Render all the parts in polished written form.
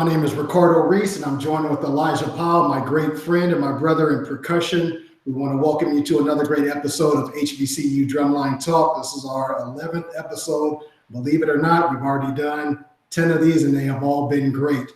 My name is Ricardo Reese, and I'm joined with Elijah Powell, my great friend and my brother in percussion. We want to welcome you to another great episode of HBCU Drumline Talk. This is our 11th episode. Believe it or not, we've already done 10 of these, and they have all been great.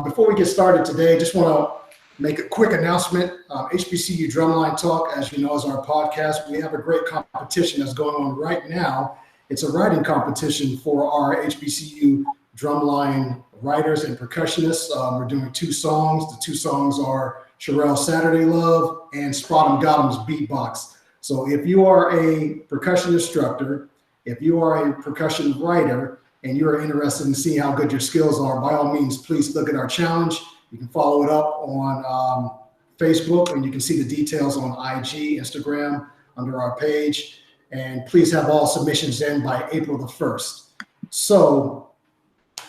Before we get started today, just want to make a quick announcement. HBCU Drumline Talk, as you know, is our podcast. We have a great competition that's going on right now. It's a writing competition for our HBCU Drumline writers and percussionists. We're doing 2 songs. The 2 songs are Sherelle's Saturday Love and Spot 'em Got 'em's Beatbox. So if you are a percussion instructor, if you are a percussion writer, and you are interested in seeing how good your skills are, by all means, please look at our challenge. You can follow it up on Facebook, and you can see the details on IG, Instagram, under our page. And please have all submissions in by April the 1st. So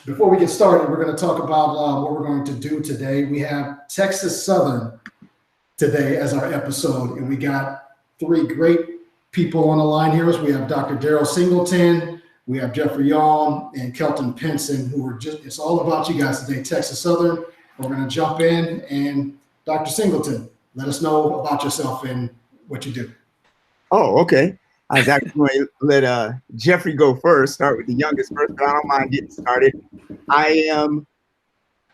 before we get started, we're going to talk about what we're going to do today. We have Texas Southern today as our episode, and we got 3 great people on the line here. We have Dr. Darryl Singleton, we have Jeffery and Kelton Penson, who are it's all about you guys today, Texas Southern. We're going to jump in, and Dr. Singleton, let us know about yourself and what you do. Oh, okay. I was actually going to let Jeffrey go first, start with the youngest first, but I don't mind getting started. I am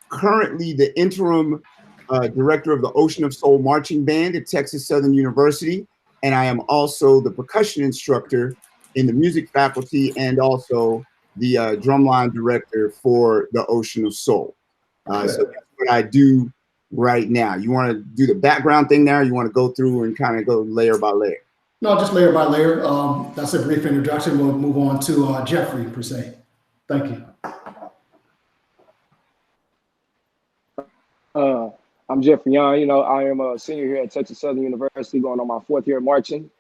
currently the interim director of the Ocean of Soul Marching Band at Texas Southern University, and I am also the percussion instructor in the music faculty and also the drumline director for the Ocean of Soul. So that's what I do right now. You want to do the background thing now, or you want to go through and kind of go layer by layer? No, just layer by layer. That's a brief introduction. We'll move on to Jeffrey, per se. Thank you. I'm Jeffery. I am a senior here at Texas Southern University, going on my 4th year of marching.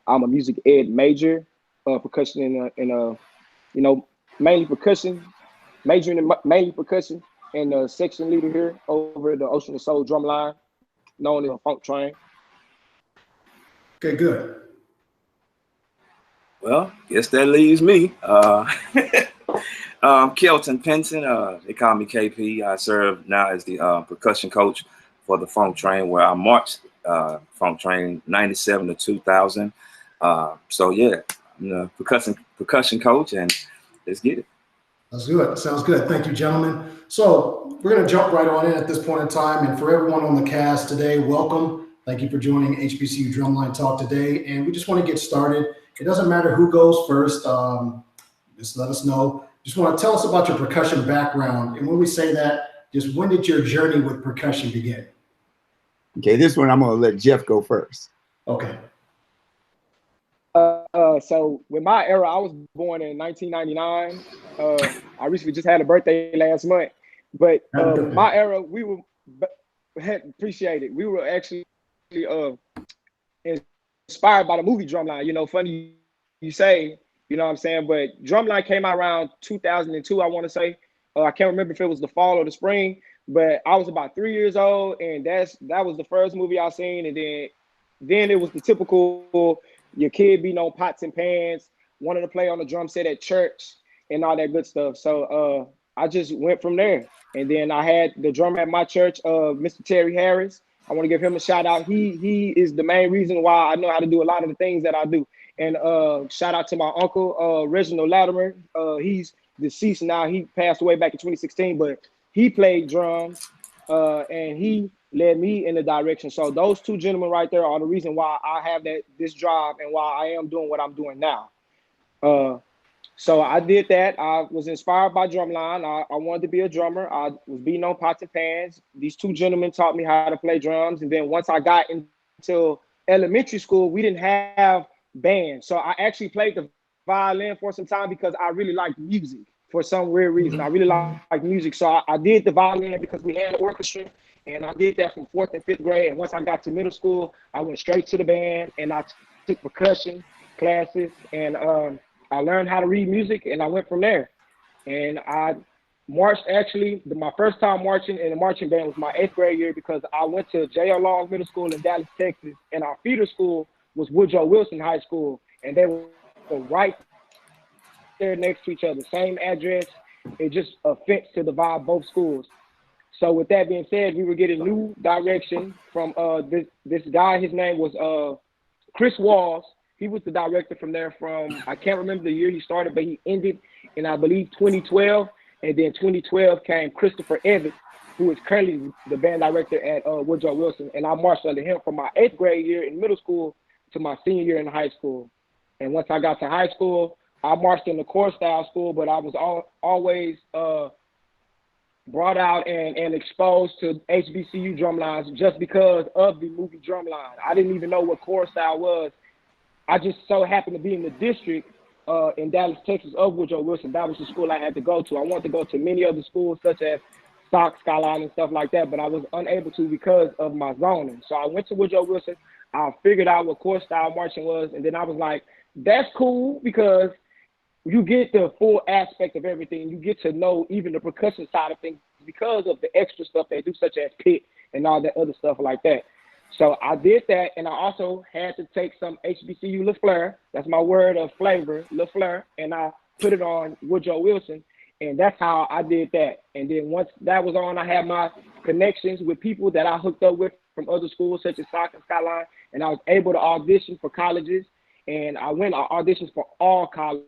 I'm a music ed major, percussion mainly percussion, majoring in mainly percussion, and section leader here over the Ocean of Soul Drumline, known as a funk train. Okay, good. Well, guess that leaves me. Kelton Penson, they call me KP. I serve now as the percussion coach for the funk train, where I marched funk train 97 to 2000. So yeah, I'm the percussion coach, and let's get it. That's good. Sounds good. Thank you, gentlemen. So we're going to jump right on in at this point in time. And for everyone on the cast today, welcome. Thank you for joining HBCU Drumline Talk today. And we just want to get started. It doesn't matter who goes first. Just let us know. Just want to tell us about your percussion background. And when we say that, just when did your journey with percussion begin? Okay, this one I'm going to let Jeff go first. Okay. So with my era, I was born in 1999. I recently just had a birthday last month. But my era, we were appreciate it. We were actually inspired by the movie Drumline. Funny you say, you know what I'm saying? But Drumline came out around 2002, I want to say. I can't remember if it was the fall or the spring, but I was about 3 years old, and that was the first movie I seen. And then it was the typical your kid being on pots and pans, wanting to play on the drum set at church and all that good stuff. So I just went from there. And then I had the drummer at my church, Mr. Terry Harris. I want to give him a shout out. He is the main reason why I know how to do a lot of the things that I do. And shout out to my uncle, Reginald Latimer. He's deceased now. He passed away back in 2016, but he played drums and he led me in the direction. So those 2 gentlemen right there are the reason why I have this drive and why I am doing what I'm doing now. So I did that. I was inspired by Drumline. I wanted to be a drummer. I was beating on pots and pans. These 2 gentlemen taught me how to play drums. And then once I got into elementary school, we didn't have band. So I actually played the violin for some time because I really liked music for some weird reason. I really like music. So I did the violin because we had an orchestra, and I did that from 4th and 5th grade. And once I got to middle school, I went straight to the band, and I took percussion classes, and I learned how to read music, and I went from there. And I marched, actually, my first time marching in a marching band was my 8th grade year, because I went to J.L. Long Middle School in Dallas, Texas, and our feeder school was Woodrow Wilson High School, and they were right there next to each other, same address. It just a fence to divide both schools. So with that being said, we were getting new direction from this guy. His name was Chris Walls. He was the director from there from, I can't remember the year he started, but he ended in, I believe, 2012. And then 2012 came Christopher Evans, who is currently the band director at Woodrow Wilson. And I marched under him from my 8th grade year in middle school to my senior year in high school. And once I got to high school, I marched in the core style school, but I was always brought out and exposed to HBCU drumlines just because of the movie Drumline. I didn't even know what core style was. I just so happened to be in the district in Dallas, Texas of Woodrow Wilson. That was the school I had to go to. I wanted to go to many other schools such as Stock, Skyline, and stuff like that, but I was unable to because of my zoning. So I went to Woodrow Wilson. I figured out what core style marching was, and then I was like, that's cool because you get the full aspect of everything. You get to know even the percussion side of things because of the extra stuff they do, such as pit and all that other stuff like that. So I did that, and I also had to take some HBCU Le Fleur. That's my word of flavor, Le Fleur, and I put it on Woodrow Wilson, and that's how I did that. And then once that was on, I had my connections with people that I hooked up with from other schools such as Stock and Skyline, and I was able to audition for colleges, and I auditioned for all colleges.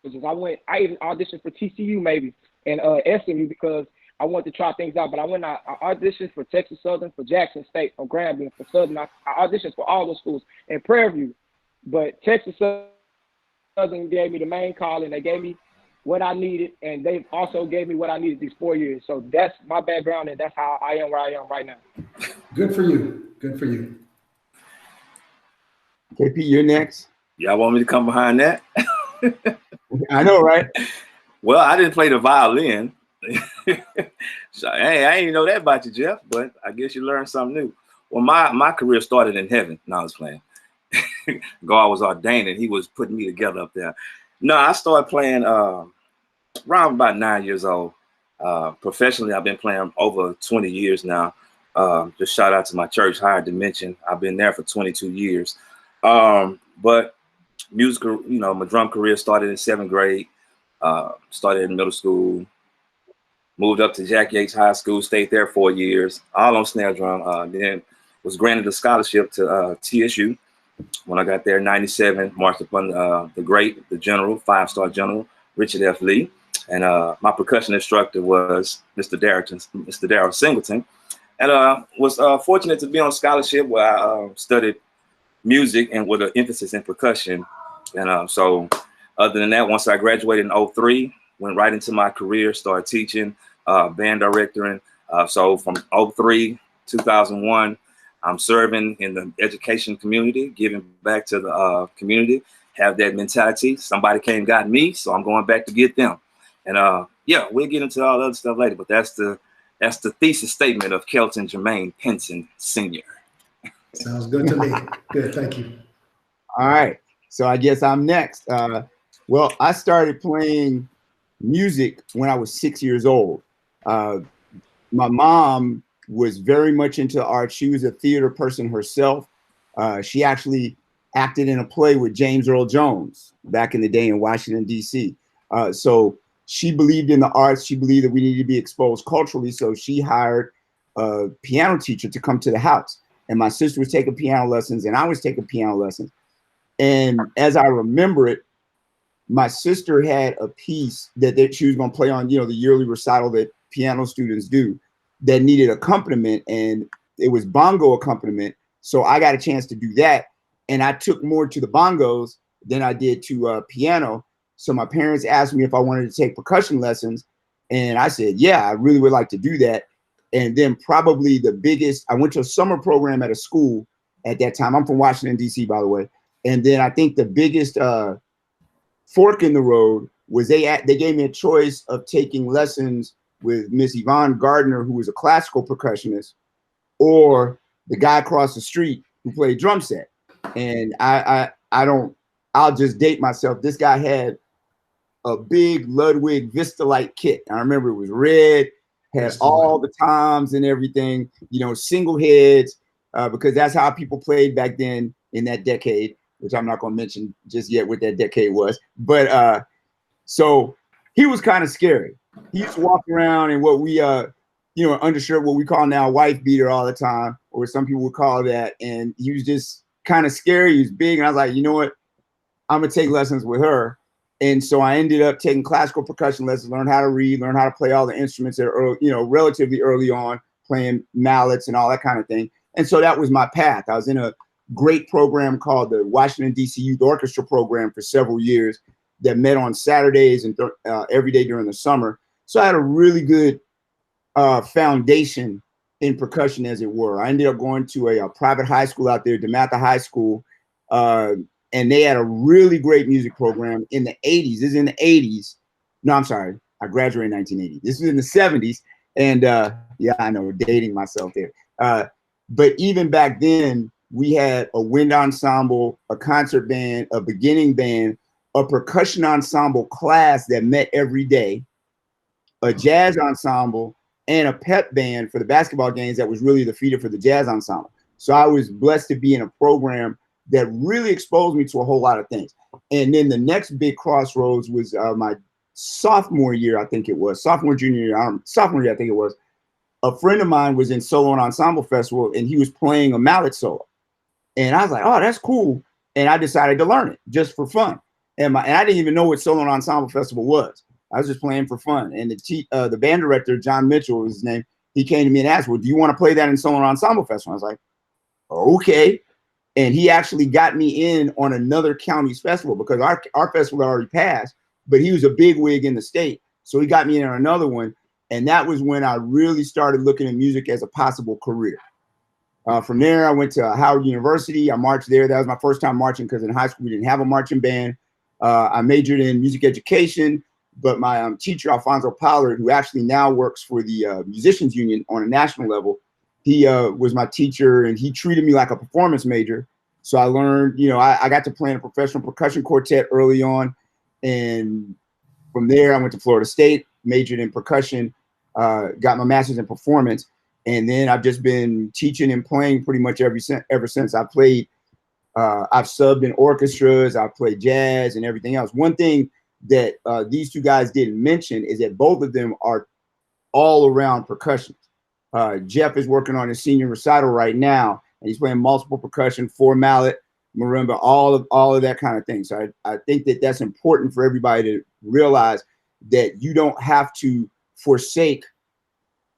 I even auditioned for TCU maybe and SMU because I wanted to try things out. But I auditioned for Texas Southern, for Jackson State, for Grambling, for Southern. I auditioned for all those schools and Prairie View. But Texas Southern gave me the main call, and they gave me what I needed, and they also gave me what I needed these 4 years. So that's my background, and that's how I am where I am right now. Good for you. Good for you. KP, you're next. Y'all want me to come behind that? I know, right? Well, I didn't play the violin. So, hey, I didn't know that about you, Jeff, but I guess you learned something new. Well, my career started in heaven. No, I was playing. God was ordaining. He was putting me together up there. No, I started playing around about 9 years old. Professionally, I've been playing over 20 years now. Just shout out to my church, Higher Dimension. I've been there for 22 years. But musical, my drum career started in 7th grade. Started in middle school. Moved up to Jack Yates High School, stayed there 4 years, all on snare drum. Then was granted a scholarship to TSU. When I got there in 97, marched upon the general, 5-star general, Richard F. Lee. And my percussion instructor was Mr. Darryl Singleton. And was fortunate to be on scholarship where I studied music and with an emphasis in percussion. And so other than that, once I graduated in 2003, went right into my career, started teaching, band directing. So from 2003, 2001, I'm serving in the education community, giving back to the community, have that mentality. Somebody came and got me, so I'm going back to get them. And yeah, we'll get into all the other stuff later, but that's the thesis statement of Kelton Jermaine Penson Sr. Sounds good to me. Good, thank you. All right, so I guess I'm next. Well, I started playing music when I was 6 years old. My mom was very much into art. She was a theater person herself. She actually acted in a play with James Earl Jones back in the day in Washington, D.C. So she believed in the arts. She believed that we needed to be exposed culturally. So she hired a piano teacher to come to the house. And my sister was taking piano lessons and I was taking piano lessons. And as I remember it, my sister had a piece that she was going to play on, the yearly recital that piano students do that needed accompaniment, and it was bongo accompaniment. So I got a chance to do that. And I took more to the bongos than I did to piano. So my parents asked me if I wanted to take percussion lessons. And I said, yeah, I really would like to do that. And then probably the biggest, I went to a summer program at a school at that time. I'm from Washington, D.C., by the way. And then I think the biggest fork in the road was they gave me a choice of taking lessons with Miss Yvonne Gardner, who was a classical percussionist, or the guy across the street who played drum set. And I'll just date myself. This guy had a big Ludwig Vista-like kit. I remember it was red, had all the toms and everything, single heads, because that's how people played back then in that decade, which I'm not going to mention just yet what that decade was. But so he was kind of scary. He used to walk around in what we you know, an undershirt, what we call now wife beater all the time, or some people would call that. And he was just kind of scary. He was big. And I was like, you know what? I'm going to take lessons with her. And so I ended up taking classical percussion lessons, learn how to read, learn how to play all the instruments that are early, you know, relatively early on, playing mallets and all that kind of thing. And so that was my path. I was in a great program called the Washington, D.C. Youth Orchestra Program for several years that met on Saturdays and every day during the summer. So I had a really good foundation in percussion, as it were. I ended up going to a private high school out there, DeMatha High School, and they had a really great music program in the 80s. This is in the 80s. No, I'm sorry. I graduated in 1980. This was in the 70s. And yeah, I know, dating myself there. But even back then, we had a wind ensemble, a concert band, a beginning band, a percussion ensemble class that met every day, a jazz ensemble, and a pep band for the basketball games that was really the feeder for the jazz ensemble. So I was blessed to be in a program that really exposed me to a whole lot of things. And then the next big crossroads was my sophomore year, I think it was. Sophomore year, I think it was. A friend of mine was in Solo and Ensemble Festival, and he was playing a mallet solo. And I was like, oh, that's cool. And I decided to learn it just for fun. And I didn't even know what Solo and Ensemble Festival was. I was just playing for fun. And the band director, John Mitchell was his name, he came to me and asked, well, do you want to play that in Solo and Ensemble Festival? I was like, okay. And he actually got me in on another county's festival because our festival had already passed, but he was a big wig in the state. So he got me in on another one. And that was when I really started looking at music as a possible career. From there, I went to Howard University. I marched there. That was my first time marching because in high school, we didn't have a marching band. I majored in music education, but my teacher, Alfonso Pollard, who actually now works for the Musicians Union on a national level, he was my teacher, and he treated me like a performance major. So I learned, you know, I got to play in a professional percussion quartet early on. And from there, I went to Florida State, majored in percussion, got my master's in performance. And then I've just been teaching and playing pretty much ever since. I've subbed in orchestras, I've played jazz and everything else. One thing that these two guys didn't mention is that both of them are all around percussion. Jeff is working on his senior recital right now, and he's playing multiple percussion, 4 mallet, marimba, all of that kind of thing. So I think that that's important for everybody to realize that you don't have to forsake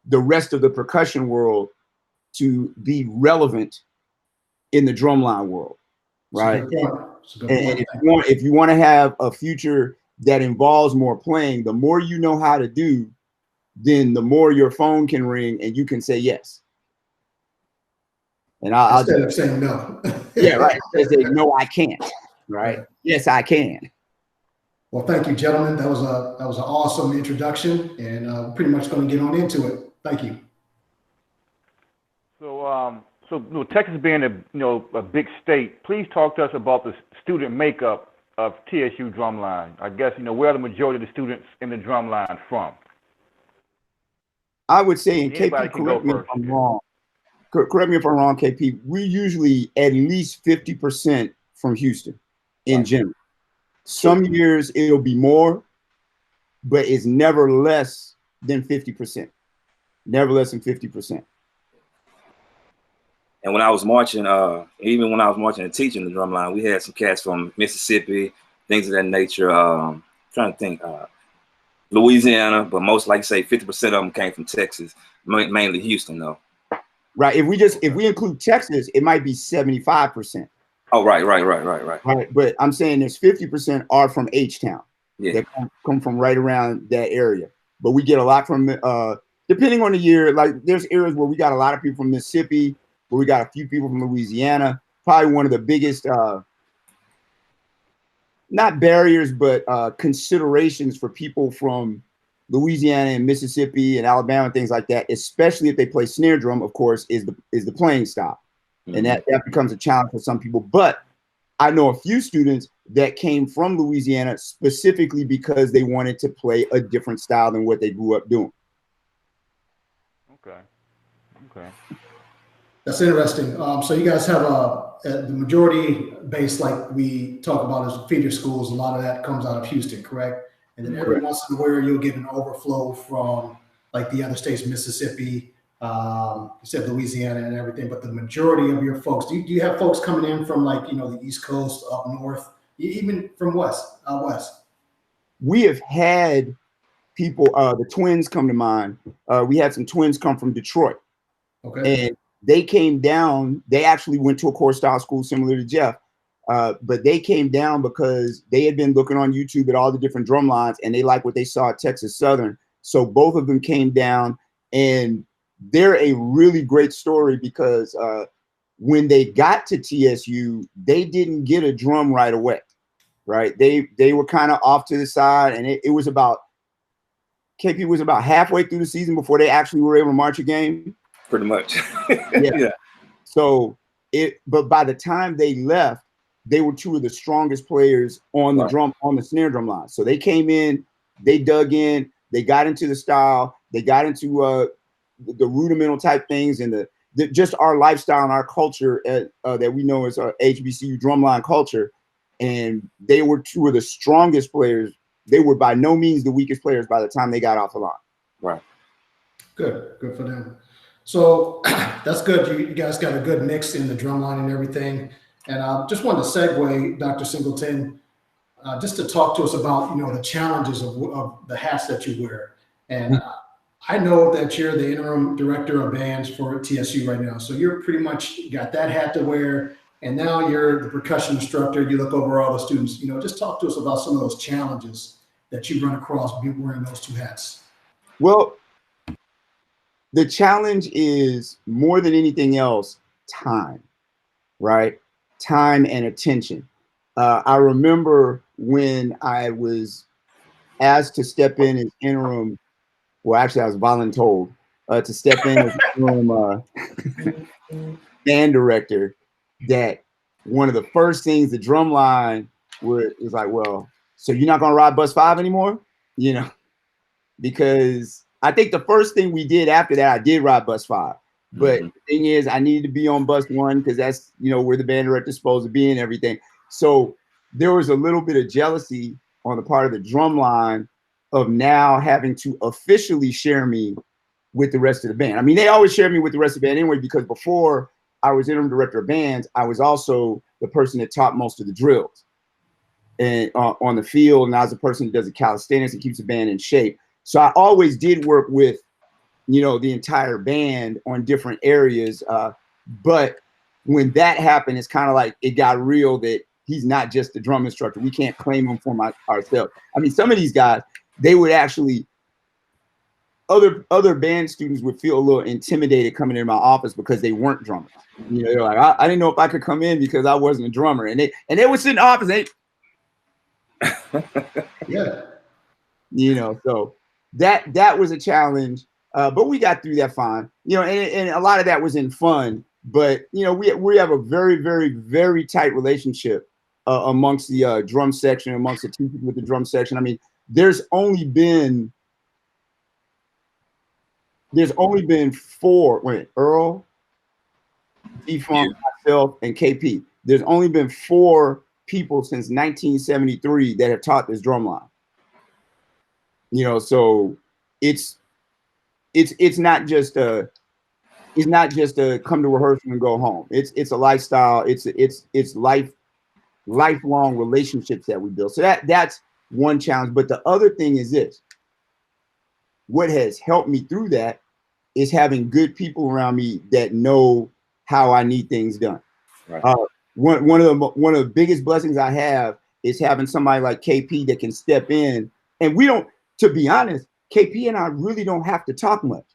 the rest of the percussion world to be relevant in the drumline world, right? And if you want to have a future that involves more playing, the more you know how to do, then the more your phone can ring and you can say yes. And I'll instead of saying no. Yeah, right. Say, no, I can't. Right? Yes, I can. Well, thank you, gentlemen. That was an awesome introduction, and we're pretty much going to get on into it. Thank you. So, Texas being a big state, please talk to us about the student makeup of TSU Drumline. I guess where are the majority of the students in the Drumline from? I would say, and KP, correct me if I'm wrong. Correct me if I'm wrong, KP. We usually at least 50% from Houston in general. Some years it'll be more, but it's never less than 50%. Never less than 50%. And when I was marching, even when I was marching and teaching the drumline, we had some cats from Mississippi, things of that nature. Trying to think, Louisiana, but most, like say, 50% of them came from Texas, mainly Houston, though. Right. If we include Texas, it might be 75%. Oh, right. Right. But I'm saying there's 50% are from H-Town. Yeah. That come from right around that area. But we get a lot from, depending on the year, like there's areas where we got a lot of people from Mississippi, where we got a few people from Louisiana. Probably one of the biggest, not barriers, but considerations for people from Louisiana and Mississippi and Alabama and things like that, especially if they play snare drum, of course, is the playing style. And that becomes a challenge for some people. But I know a few students that came from Louisiana specifically because they wanted to play a different style than what they grew up doing. Okay. That's interesting. So you guys have the majority base, like we talk about as feeder schools. A lot of that comes out of Houston, correct? And then every once in a while you'll get an overflow from like the other states, Mississippi, you said Louisiana and everything, but the majority of your folks, do you have folks coming in from like, the East Coast, up north, even from west? We have had people, the twins come to mind. We had some twins come from Detroit. Okay. And they came down. They actually went to a core style school similar to Jeff, but they came down because they had been looking on YouTube at all the different drum lines, and they liked what they saw at Texas Southern. So both of them came down, and they're a really great story because when they got to TSU, they didn't get a drum right away, right? They were kind of off to the side, and it was about, KP was about halfway through the season before they actually were able to march a game. Pretty much. Yeah. So but by the time they left, they were two of the strongest players on the snare drum line. So they came in, they dug in, they got into the style, they got into the rudimental type things and just our lifestyle and our culture that we know as our HBCU drumline culture. And they were two of the strongest players. They were by no means the weakest players by the time they got off the line. Right. Good for them. So that's good. You guys got a good mix in the drumline and everything. And I just wanted to segue, Dr. Singleton, just to talk to us about, the challenges of the hats that you wear. And I know that you're the interim director of bands for TSU right now. So you're pretty much got that hat to wear. And now you're the percussion instructor. You look over all the students. Just talk to us about some of those challenges that you run across wearing those two hats. Well, the challenge is more than anything else, time, right? Time and attention. I remember when I was asked to step in as interim, well, actually I was voluntold to step in as interim band director, that one of the first things the drumline was like, well, so you're not gonna ride bus 5 anymore? Because I think the first thing we did after that, I did ride bus 5. But the thing is, I needed to be on bus 1 because that's, where the band director's supposed to be and everything. So there was a little bit of jealousy on the part of the drumline of now having to officially share me with the rest of the band. I mean, they always share me with the rest of the band anyway, because before I was interim director of bands, I was also the person that taught most of the drills and on the field. And I was the person that does the calisthenics and keeps the band in shape. So I always did work with, the entire band on different areas. But when that happened, it's kind of like it got real that he's not just the drum instructor. We can't claim him for ourselves. I mean, some of these guys, they would actually, other band students would feel a little intimidated coming in my office because they weren't drummers. They're like, I didn't know if I could come in because I wasn't a drummer. And they would sit in the office. Yeah. So that was a challenge. But we got through that fine, and a lot of that was in fun. But, we have a very, very, very tight relationship amongst the drum section, amongst the teachers with the drum section. I mean, there's only been 4, Earl, D-Funk, myself, and KP. There's only been 4 people since 1973 that have taught this drum line. So it's not just a come to rehearsal and go home. It's a lifestyle. It's lifelong relationships that we build. So that's one challenge. But the other thing is this: what has helped me through that is having good people around me that know how I need things done. Right. One of the biggest blessings I have is having somebody like KP that can step in, and we don't. To be honest, KP and I really don't have to talk much.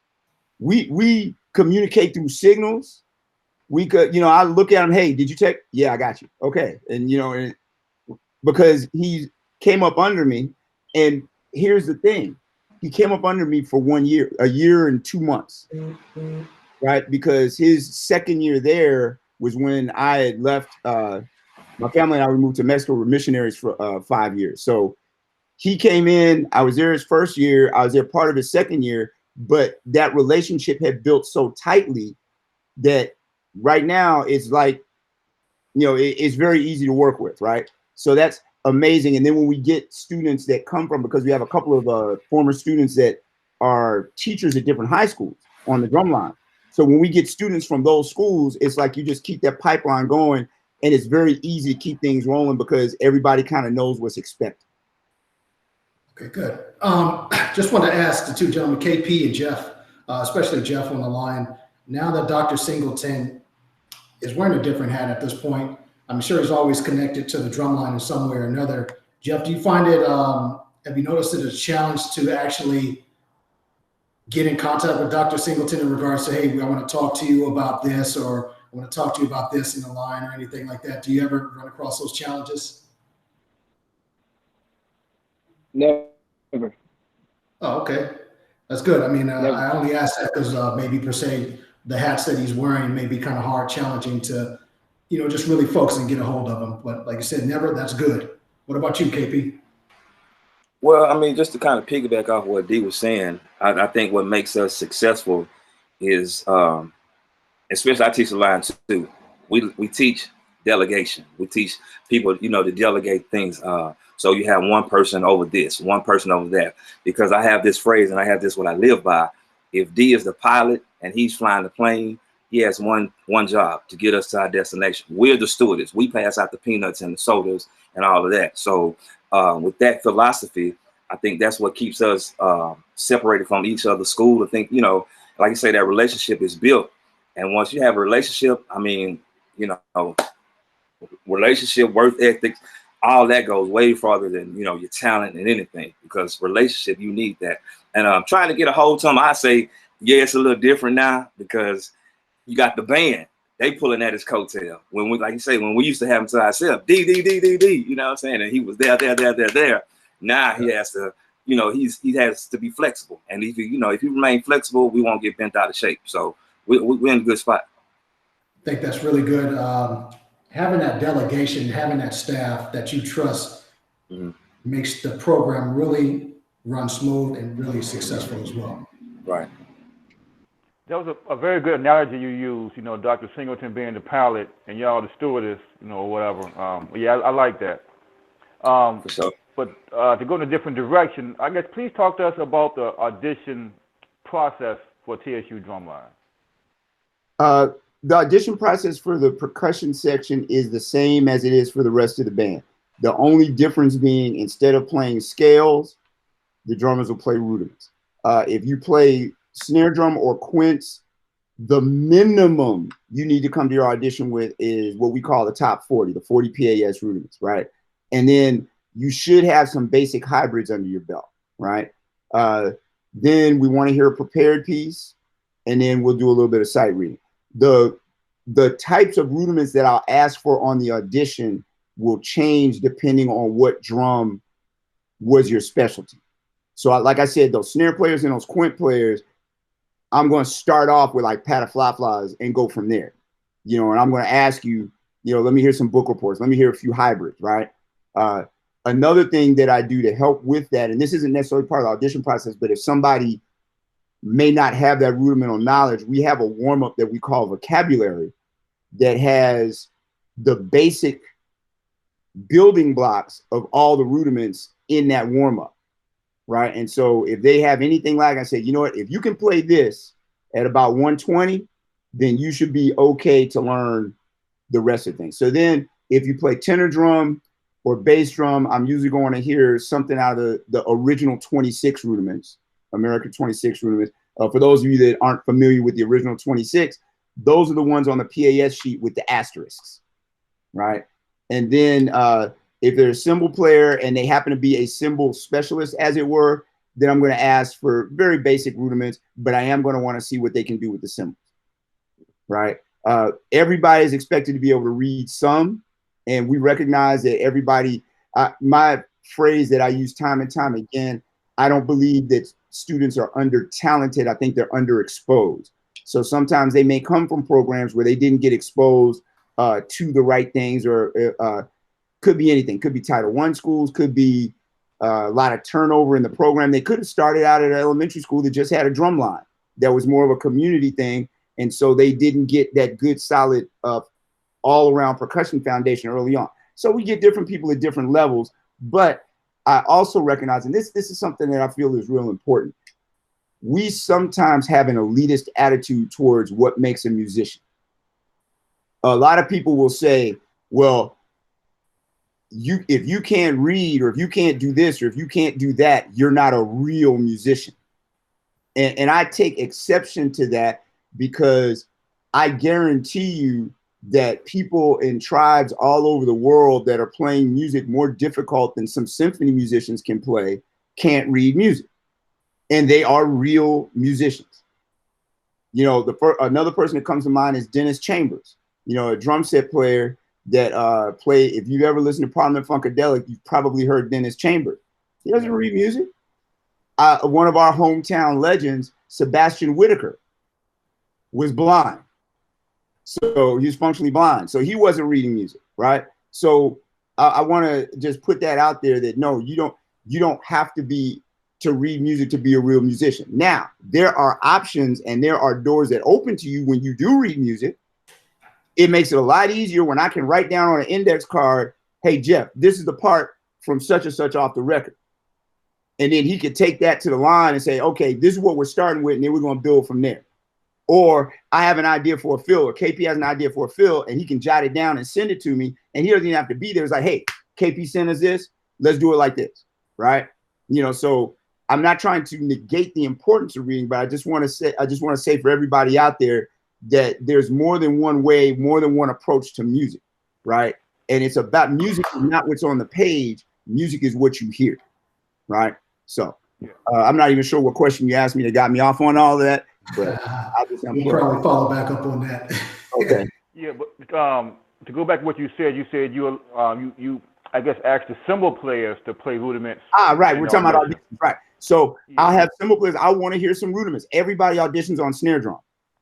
We communicate through signals. We could, I look at him, hey, did you take? Yeah, I got you. Okay. And, because he came up under me, and here's the thing. He came up under me for 1 year, a year and 2 months, right? Because his second year there was when I had left, my family and I, we moved to Mexico, were missionaries for 5 years. So he came in, I was there his first year, I was there part of his second year, but that relationship had built so tightly that right now it's like, it's very easy to work with, right? So that's amazing. And then when we get students that come from, because we have a couple of former students that are teachers at different high schools on the drum line. So when we get students from those schools, it's like you just keep that pipeline going, and it's very easy to keep things rolling because everybody kind of knows what's expected. Okay, good. Just want to ask the two gentlemen, KP and Jeff, especially Jeff on the line. Now that Dr. Singleton is wearing a different hat at this point, I'm sure he's always connected to the drumline in some way or another. Jeff, do you find it, have you noticed it a challenge to actually get in contact with Dr. Singleton in regards to, hey, I want to talk to you about this, or I want to talk to you about this in the line or anything like that? Do you ever run across those challenges? Never. Oh, okay. That's good. I mean, I only asked that because maybe per se the hats that he's wearing may be kind of hard, challenging to, you know, just really focus and get a hold of them. But like I said, never. That's good. What about you, KP? Well, I mean, just to kind of piggyback off what D was saying, I think what makes us successful is, especially I teach the line too. We teach delegation. We teach people, you know, to delegate things. So you have one person over this, one person over that, because I have this phrase and I have this what I live by. If D is the pilot and he's flying the plane, he has one job to get us to our destination. We're the stewardess. We pass out the peanuts and the sodas and all of that. So with that philosophy, I think that's what keeps us separated from each other's school. I think, you know, like you say, that relationship is built. And once you have a relationship, I mean, you know, relationship, work ethics, all that goes way farther than, you know, your talent and anything, because relationship, you need that. And I'm trying to get a hold of them. I say, yeah, it's a little different now because you got the band. They pulling at his coattail. When we, like you say, when we used to have him to ourselves, D, you know what I'm saying? And he was there. Now he has to, you know, he has to be flexible. And if you know, if you remain flexible, we won't get bent out of shape. So we're in a good spot. I think that's really good. Having that delegation, having that staff that you trust makes the program really run smooth and really successful as well. Right. That was a very good analogy you used, you know, Dr. Singleton being the pilot and y'all the stewardess, you know, or whatever. Yeah, I like that. For sure. But to go in a different direction, I guess please talk to us about the audition process for TSU Drumline. The audition process for the percussion section is the same as it is for the rest of the band. The only difference being, instead of playing scales, the drummers will play rudiments. If you play snare drum or quints, the minimum you need to come to your audition with is what we call the top 40, the 40 PAS rudiments, right? And then you should have some basic hybrids under your belt, right? Then we want to hear a prepared piece, and then we'll do a little bit of sight reading. The types of rudiments that I'll ask for on the audition will change depending on what drum was your specialty. So like I said, those snare players and those quint players, I'm going to start off with like pataflaflas and go from there, you know, and I'm going to ask you, you know, let me hear some book reports. Let me hear a few hybrids, right? Another thing that I do to help with that, and this isn't necessarily part of the audition process, but if somebody may not have that rudimental knowledge, we have a warm-up that we call vocabulary that has the basic building blocks of all the rudiments in that warm-up, right? And so if they have anything like, I say, you know what, if you can play this at about 120, then you should be okay to learn the rest of things. So then if you play tenor drum or bass drum, I'm usually going to hear something out of the original 26 rudiments, American 26 rudiments. For those of you that aren't familiar with the original 26, those are the ones on the PAS sheet with the asterisks, right? And then if they're a cymbal player and they happen to be a cymbal specialist, as it were, then I'm going to ask for very basic rudiments, but I am going to want to see what they can do with the cymbals, right? Everybody is expected to be able to read some, and we recognize that everybody, my phrase that I use time and time again, I don't believe that students are under-talented. I think they're underexposed. So sometimes they may come from programs where they didn't get exposed to the right things, or could be anything. Could be Title I schools, could be a lot of turnover in the program. They could have started out at an elementary school that just had a drum line that was more of a community thing. And so they didn't get that good, solid, all-around percussion foundation early on. So we get different people at different levels. But I also recognize, and this is something that I feel is real important. we sometimes have an elitist attitude towards what makes a musician. A lot of people will say, well, if you can't read, or if you can't do this, or if you can't do that, you're not a real musician. And I take exception to that, because I guarantee you that people in tribes all over the world that are playing music more difficult than some symphony musicians can play can't read music. And they are real musicians. You know, another person that comes to mind is Dennis Chambers, you know, a drum set player that if you've ever listened to Parliament Funkadelic, you've probably heard Dennis Chambers. He doesn't read music. One of our hometown legends, Sebastian Whitaker, was blind. So he was functionally blind. So he wasn't reading music, right? So I want to just put that out there, that no, you don't have to read music to be a real musician. Now, there are options and there are doors that open to you when you do read music. It makes it a lot easier when I can write down on an index card, hey, Jeff, this is the part from such and such off the record. And then he could take that to the line and say, okay, this is what we're starting with, and then we're going to build from there. Or I have an idea for a fill, or KP has an idea for a fill, and he can jot it down and send it to me, and he doesn't even have to be there. It's like, hey, KP sent us this, let's do it like this, right? You know, so I'm not trying to negate the importance of reading, but I just want to say for everybody out there that there's more than one way, more than one approach to music, right? And it's about music is not what's on the page. Music is what you hear, right? So I'm not even sure what question you asked me that got me off on all of that, but we'll probably follow back up on that. Okay. Yeah, but to go back to what you said you I guess asked the cymbal players to play rudiments. Right. We're talking about auditions, right? So I'll have cymbal players. I want to hear some rudiments. Everybody auditions on snare drum,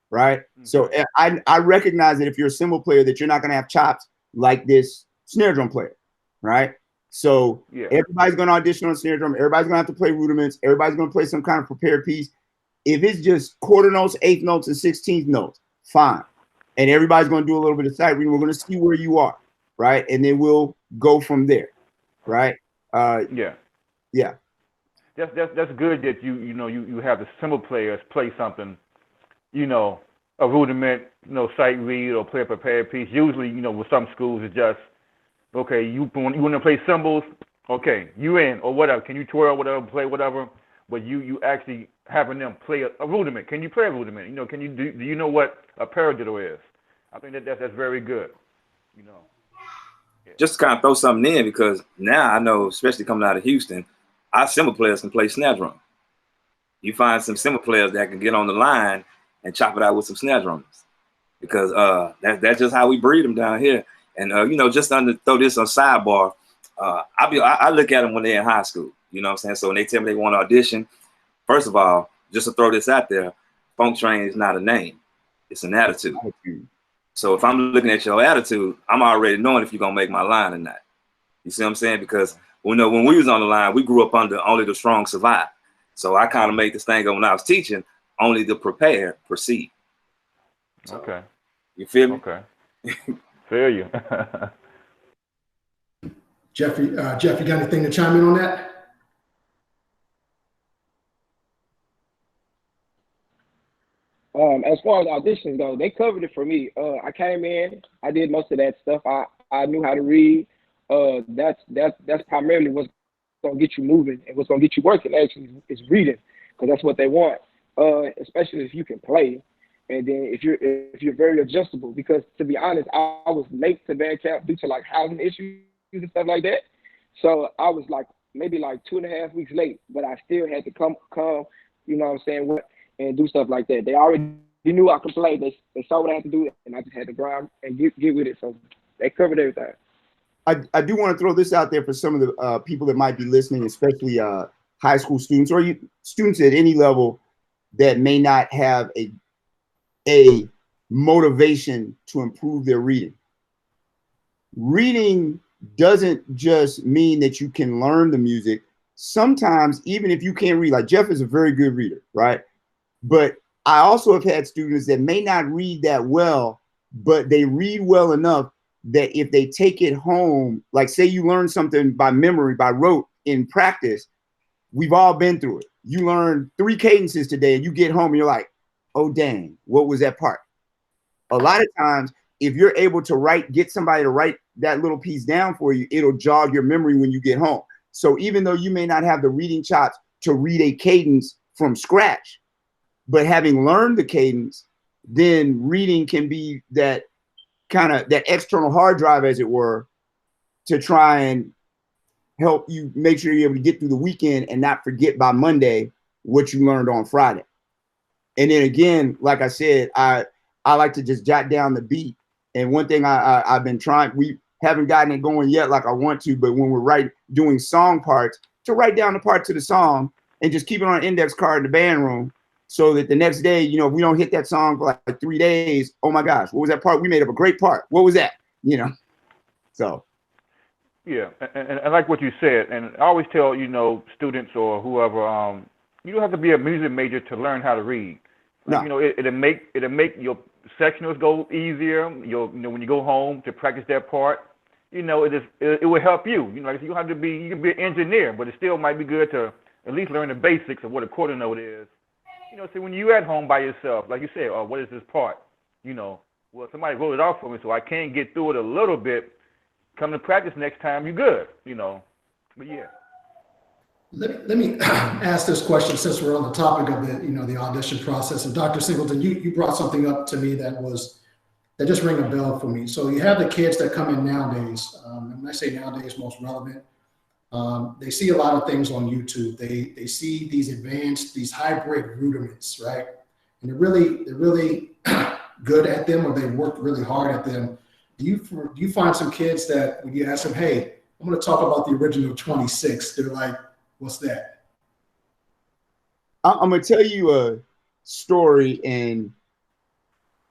right? Mm-hmm. So I recognize that if you're a cymbal player, that you're not going to have chops like this snare drum player, right? So everybody's going to audition on snare drum. Everybody's going to have to play rudiments. Everybody's going to play some kind of prepared piece. If it's just quarter notes, eighth notes, and 16th notes, fine. And everybody's going to do a little bit of sight reading. We're going to see where you are, right? And then we'll go from there, right? Yeah. That's good that you have the cymbal players play something, a rudiment, sight read or play a prepared piece. Usually, with some schools it's just, okay, you want to play cymbals, okay, you in or whatever. Can you twirl whatever, play whatever? But you actually having them play a rudiment. Can you play a rudiment? Can you do you know what a paradiddle is? I think that's very good. Yeah. Just to kind of throw something in, because now I know, especially coming out of Houston, our cymbal players can play snare drum. You find some cymbal players that can get on the line and chop it out with some snare drummers, because that's just how we breed them down here. And just to throw this on sidebar, I look at them when they're in high school. You know what I'm saying? So when they tell me they want to audition, first of all, just to throw this out there, funk train is not a name; it's an attitude. So if I'm looking at your attitude, I'm already knowing if you're gonna make my line or not. You see what I'm saying? Because when we was on the line, we grew up under only the strong survive. So I kind of made this thing up when I was teaching, only the prepared proceed. So, okay. You feel me? Okay. Feel you. Jeffrey, you got anything to chime in on that? As far as auditions go, they covered it for me. I came in, I did most of that stuff. I knew how to read. That's primarily what's gonna get you moving and what's gonna get you working. Actually, is reading, because that's what they want. Especially if you can play, and then if you're very adjustable. Because to be honest, I was late to band camp due to like housing issues and stuff like that. So I was maybe 2.5 weeks late, but I still had to come. You know what I'm saying? And do stuff like that. They already knew I could play. They saw what I had to do, and I just had to grind and get with it. So they covered everything. I do want to throw this out there for some of the people that might be listening, especially high school students or students at any level that may not have a motivation to improve their reading. Reading doesn't just mean that you can learn the music. Sometimes, even if you can't read, like Jeff is a very good reader, right? But I also have had students that may not read that well, but they read well enough that if they take it home, like say you learn something by memory, by rote in practice, we've all been through it. you learn 3 cadences today and you get home and you're like, oh, dang, what was that part? A lot of times, if you're able to get somebody to write that little piece down for you, it'll jog your memory when you get home. So even though you may not have the reading chops to read a cadence from scratch, but having learned the cadence, then reading can be that kind of that external hard drive, as it were, to try and help you make sure you're able to get through the weekend and not forget by Monday what you learned on Friday. And then again, like I said, I like to just jot down the beat. And one thing I've been trying, we haven't gotten it going yet like I want to, but when we're doing song parts, to write down the parts of the song and just keep it on an index card in the band room, so that the next day, you know, if we don't hit that song for like 3 days, oh my gosh, what was that part? We made up a great part. What was that? You know, so. Yeah, and I like what you said, and I always tell, you know, students or whoever, you don't have to be a music major to learn how to read. No. You know, it'll make your sectionals go easier. You know, when you go home to practice that part, you know, it will help you. You know, like you don't have to be, you can be an engineer, but it still might be good to at least learn the basics of what a quarter note is. You know, so when you're at home by yourself, like you said, oh, what is this part? You know, well, somebody wrote it off for me, so I can get through it a little bit. Come to practice next time, you're good, you know. But yeah. Let me ask this question since we're on the topic of the audition process. And Dr. Singleton, you brought something up to me that just rang a bell for me. So you have the kids that come in nowadays, and when I say nowadays, most relevant, they see a lot of things on YouTube. They see these advanced, these hybrid rudiments, right? And they're really good at them, or they work really hard at them. Do you find some kids that when you ask them, hey, I'm going to talk about the original 26, they're like, what's that? I'm going to tell you a story, and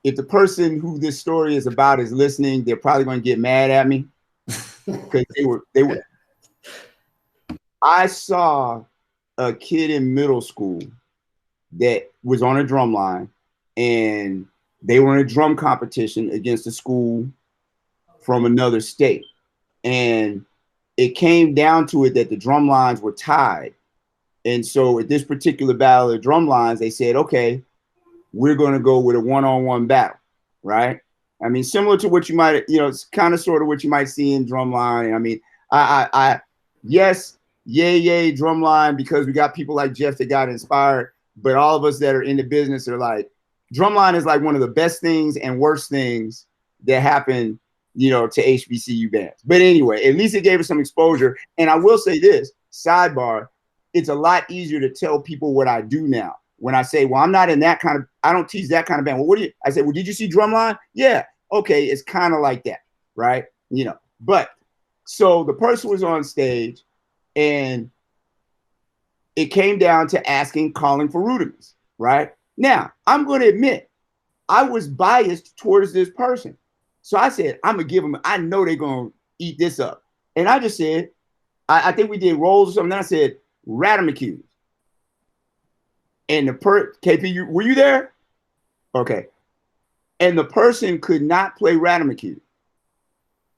if the person who this story is about is listening, they're probably going to get mad at me because they were. I saw a kid in middle school that was on a drum line, and they were in a drum competition against a school from another state. And it came down to it that the drum lines were tied. And so at this particular battle of drum lines, they said, okay, we're going to go with a one-on-one battle, right? I mean, similar to what you might, you know, it's kind of sort of what you might see in Drumline. I mean, yes, yay, Drumline, because we got people like Jeff that got inspired, but all of us that are in the business are like, Drumline is like one of the best things and worst things that happen, you know, to HBCU bands. But anyway, at least it gave us some exposure. And I will say this, sidebar, it's a lot easier to tell people what I do now. When I say, well, I'm not in that kind of, I don't teach that kind of band. Well, what do you, I said, well, did you see Drumline? Yeah. Okay. It's kind of like that. Right. You know, but so the person was on stage and it came down to calling for rudiments. Right. Now I'm going to admit I was biased towards this person. So I said, I'm going to give them, I know they're going to eat this up. And I just said, I think we did rolls or something. Then I said, Hbcu. And the KP, were you there? Okay. And the person could not play Hbcu.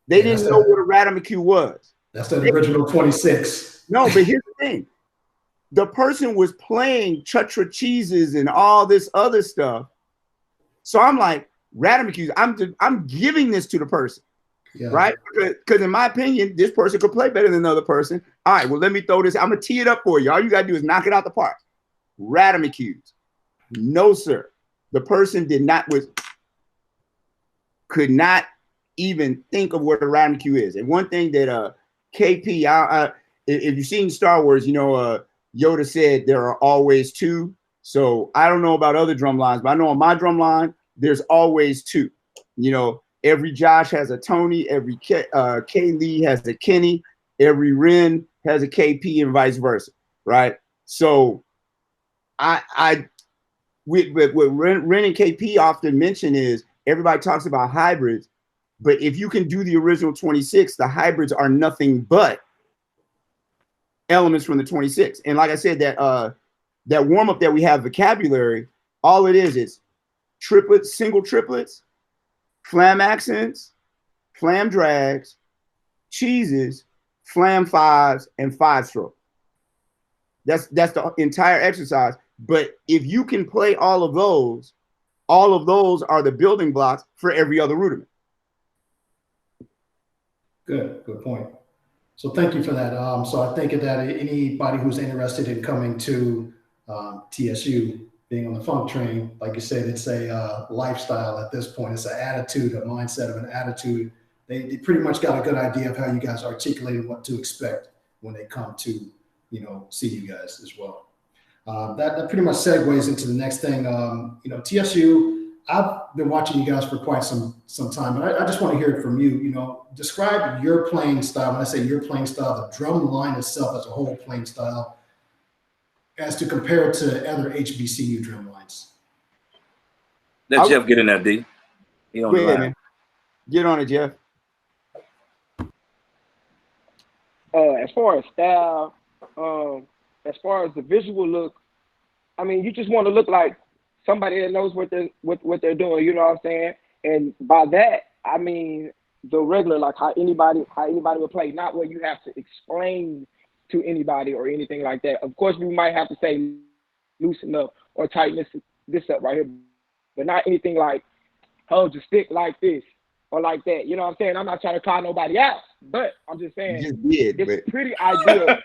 They didn't know what a Hbcu was. That's the original 26. No, but here's the thing. The person was playing Chutra cheeses and all this other stuff. So I'm like, Hbcu's, I'm giving this to the person. Yeah. Right? Because in my opinion, this person could play better than the other person. All right, well, let me throw this. I'm going to tee it up for you. All you got to do is knock it out the park. Hbcu's. No, sir. The person could not even think of what a Hbcu is. And one thing that KP, if you've seen Star Wars, you know, Yoda said there are always two. So I don't know about other drum lines, but I know on my drum line, there's always two. You know, every Josh has a Tony, every K Lee has a Kenny, every Ren has a KP, and vice versa, right? So what Ren and KP often mention is everybody talks about hybrids, but if you can do the original 26, the hybrids are nothing but elements from the 26. And like I said, that warm up that we have vocabulary, all it is triplets, single triplets, flam accents, flam drags, cheeses, flam fives, and 5-stroke. That's the entire exercise. But if you can play all of those are the building blocks for every other rudiment. Good point. So thank you for that. So I think that anybody who's interested in coming to TSU, being on the funk train, like you said, it's a lifestyle at this point. It's an attitude, a mindset of an attitude. They pretty much got a good idea of how you guys articulated what to expect when they come to, see you guys as well. That pretty much segues into the next thing. TSU, I've been watching you guys for quite some time, and I just want to hear it from you. Describe your playing style. When I say your playing style, the drum line itself as a whole playing style, as to compare it to other HBCU drum lines. Let Jeff get in there, D. He on the line. Man. Get on it, Jeff. As far as style, as far as the visual look, I mean, you just want to look like somebody that knows what they're doing. You know what I'm saying? And by that, I mean the regular, like how anybody would play, not where you have to explain to anybody or anything like that. Of course, we might have to say loosen up or tighten this up right here, but not anything like hold your stick like this or like that. You know what I'm saying? I'm not trying to call nobody out, but I'm just saying it's pretty ideal.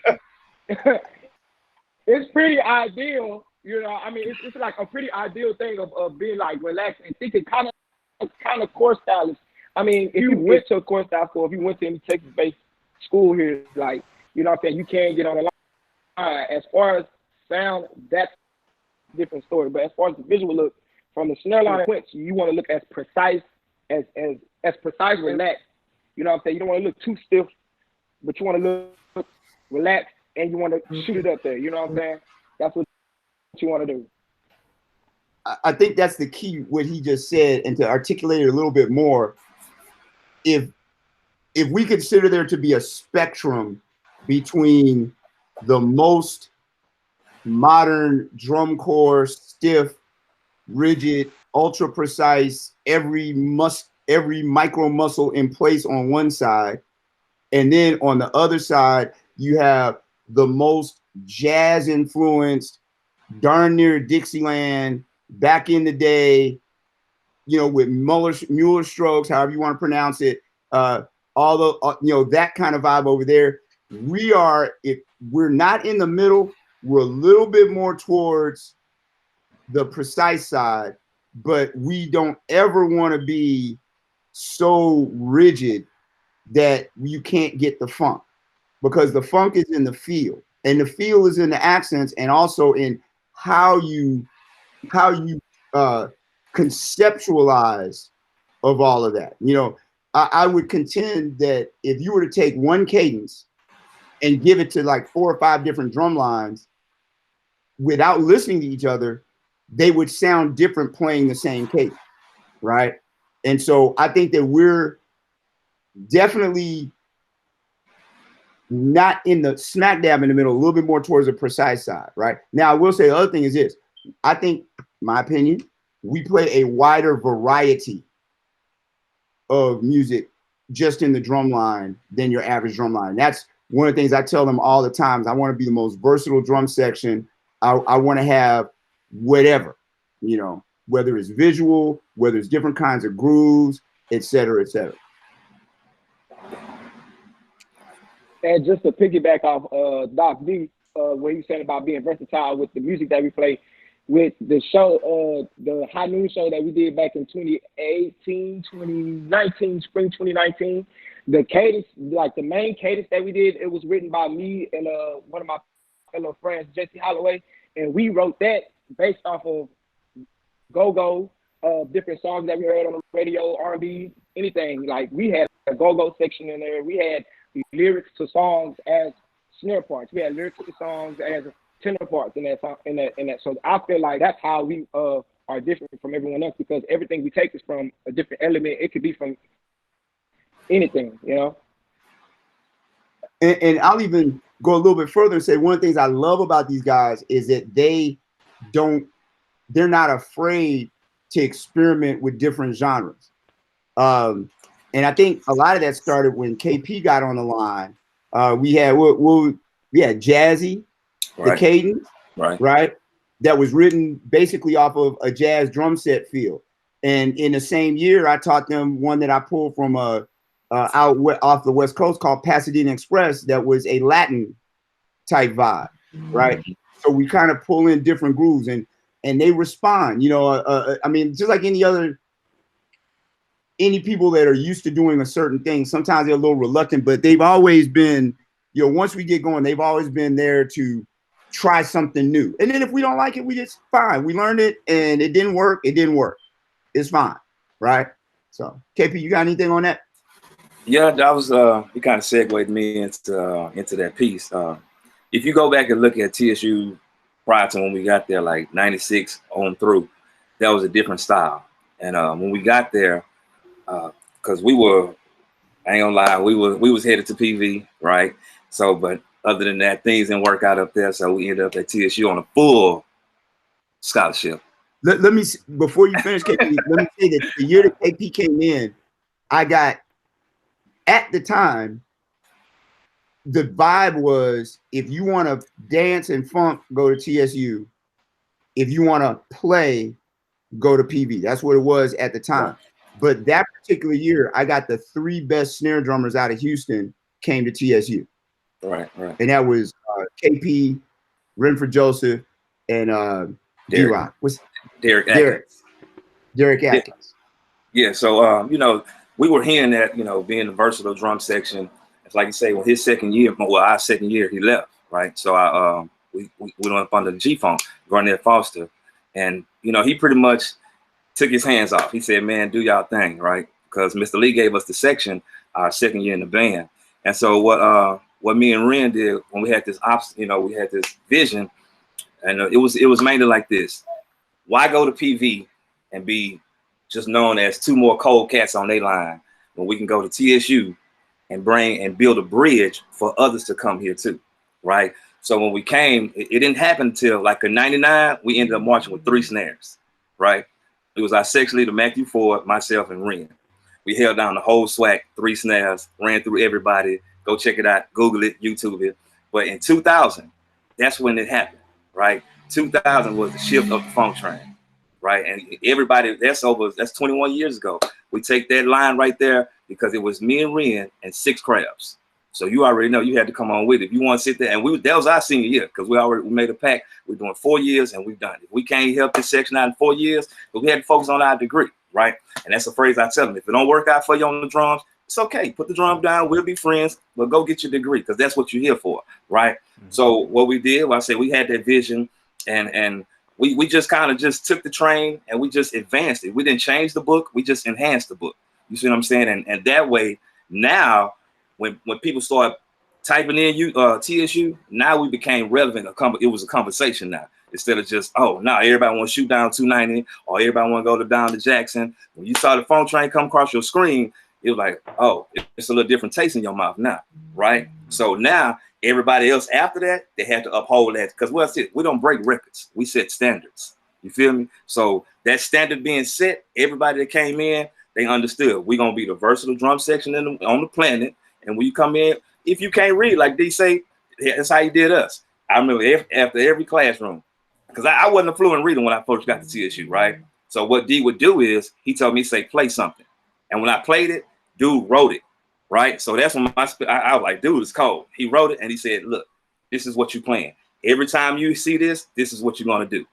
It's pretty ideal. I mean, it's like a pretty ideal thing of being like relaxed and thinking kind of core stylist. I mean, if you went to a core style school, if you went to any Texas-based school here, like, you know what I'm saying, you can get on the line. As far as sound, that's a different story. But as far as the visual look, from the snare line and you want to look as precise, as precise, relaxed. You know what I'm saying? You don't want to look too stiff, but you want to look relaxed and you want to shoot it up there. You know what I'm saying? That's what you want to do. I think that's the key, what he just said, and to articulate it a little bit more. If we consider there to be a spectrum between the most modern drum corps, stiff, rigid, ultra precise, every micro muscle in place on one side, and then on the other side you have the most jazz influenced, darn near Dixieland, back in the day, with Mueller strokes, however you want to pronounce it, all the, that kind of vibe over there. If we're not in the middle, we're a little bit more towards the precise side, but we don't ever want to be so rigid that you can't get the funk, because the funk is in the feel, and the feel is in the accents, and also in how you conceptualize of all of that. I would contend that if you were to take one cadence and give it to like 4 or 5 different drum lines without listening to each other, they would sound different playing the same cadence, right? And so I think that we're definitely not in the smack dab in the middle, a little bit more towards the precise side, right? Now, I will say the other thing is this. I think, my opinion, we play a wider variety of music just in the drum line than your average drum line. That's one of the things I tell them all the time. I want to be the most versatile drum section. I want to have whatever, whether it's visual, whether it's different kinds of grooves, et cetera, et cetera. And just to piggyback off Doc D, what he said about being versatile with the music that we play, with the show, the High Noon show that we did back in 2018, 2019, spring 2019, the cadence, like the main cadence that we did, it was written by me and one of my fellow friends, Jesse Holloway, and we wrote that based off of go-go, different songs that we heard on the radio, R&B, anything. Like, we had a go-go section in there. We had lyrics to songs as snare parts. We had lyrics to songs as tenor parts in that song, in that. So I feel like that's how we are different from everyone else, because everything we take is from a different element. It could be from anything, And I'll even go a little bit further and say one of the things I love about these guys is that they're not afraid to experiment with different genres. And I think a lot of that started when KP got on the line. We had jazzy, the cadence, right, right? That was written basically off of a jazz drum set feel. And in the same year, I taught them one that I pulled from off the West Coast called Pasadena Express. That was a Latin type vibe, right? So we kind of pull in different grooves, and they respond. I mean, just like any people that are used to doing a certain thing, sometimes they're a little reluctant, but they've always been, once we get going, they've always been there to try something new. And then if we don't like it, we just fine. We learned it and it didn't work. It didn't work. It's fine, right? So, KP, you got anything on that? Yeah, that was you kind of segued me into that piece. If you go back and look at TSU prior to when we got there, like 96 on through, that was a different style. And when we got there, because we were, I ain't gonna lie, we was headed to PV, right? So, but other than that, things didn't work out up there. So we ended up at TSU on a full scholarship. Let me, before you finish, KP, let me say that the year that KP came in, I got, at the time, the vibe was, if you want to dance and funk, go to TSU. If you want to play, go to PV. That's what it was at the time. Right. But that particular year, I got the 3 best snare drummers out of Houston came to TSU. Right. And that was KP, Renford Joseph, and D-Rock. What's Derek Atkins. Derek Atkins. Yeah, so we were hearing that, being the versatile drum section, it's like you say, well, his second year, our second year, he left, right? So we went up under the G-Funk, Garnett Foster, and he pretty much took his hands off. He said, man, do y'all thing, right? Because Mr. Lee gave us the section our second year in the band. And so what me and Ren did when we had this we had this vision, and it was mainly like this. Why go to PV and be just known as 2 more cold cats on their line when we can go to TSU and build a bridge for others to come here too, right? So when we came, it didn't happen until like in '99, we ended up marching with 3 snares, right? It was our section leader, Matthew Ford, myself, and Ren. We held down the whole SWAC, 3 snares, ran through everybody. Go check it out, Google it, YouTube it. But in 2000, that's when it happened, right? 2000 was the shift of the funk train, right? And everybody, that's 21 years ago. We take that line right there because it was me and Ren and 6 crabs. So you already know you had to come on with it. If you want to sit there, and that was our senior year because we made a pact. We're doing 4 years and we've done it. We can't help this section out in 4 years, but we had to focus on our degree, right? And that's a phrase I tell them. If it don't work out for you on the drums, it's okay. Put the drum down. We'll be friends, but go get your degree because that's what you're here for, right? Mm-hmm. So what we did, I said we had that vision, and we just kind of just took the train and we just advanced it. We didn't change the book. We just enhanced the book. You see what I'm saying? And that way, now, when people start typing in TSU, now we became relevant. It was a conversation now. Instead of just, now everybody want to shoot down 290 or everybody want to go down to Jackson. When you saw the phone train come across your screen, it was like, it's a little different taste in your mouth now, right? So now everybody else after that, they had to uphold that because what's it? We don't break records. We set standards. You feel me? So that standard being set, everybody that came in, they understood we're going to be the versatile drum section on the planet. And when you come in, if you can't read, like D say, that's how he did us. I remember after every classroom, because I wasn't a fluent reader when I first got to TSU, right? So what D would do is he told me, say, play something. And when I played it, dude wrote it, right? So that's when I was like, dude, it's cold. He wrote it and he said, look, this is what you're playing. Every time you see this is what you're going to do.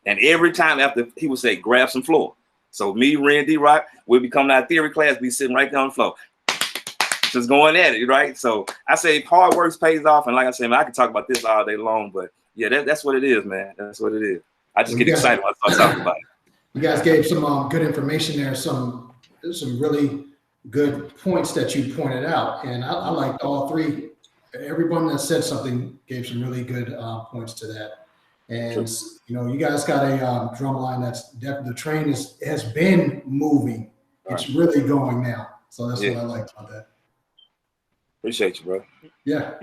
And every time after, he would say, grab some floor. So me, Ren, D-Rock, we'll be coming out of theory class, be sitting right there on the floor, just going at it, right? So I say hard work pays off. And like I said, man, I can talk about this all day long, but yeah, that's what it is, man. That's what it is. I just get excited when I start talking about it. You guys gave some good information there, some really good points that you pointed out. And I liked all 3. Everyone that said something gave some really good points to that. And, you guys got a drum line that's definitely, the train has been moving. It's really going now. So that's what I liked about that. Appreciate you, bro. Yeah.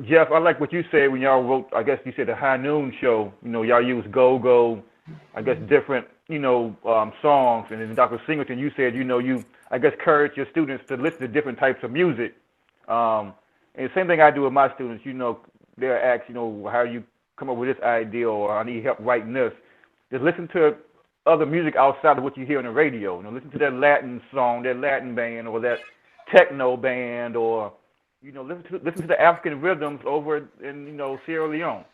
Jeff, I like what you said when y'all wrote, I guess you said the High Noon show, y'all use go, I guess different, songs. And then Dr. Singleton, you said, you, I guess, encourage your students to listen to different types of music. And the same thing I do with my students, they'll ask, how you come up with this idea, or I need help writing this. Just listen to other music outside of what you hear on the radio. Listen to that Latin song, that Latin band, or that techno band, or listen to the African rhythms over in Sierra Leone.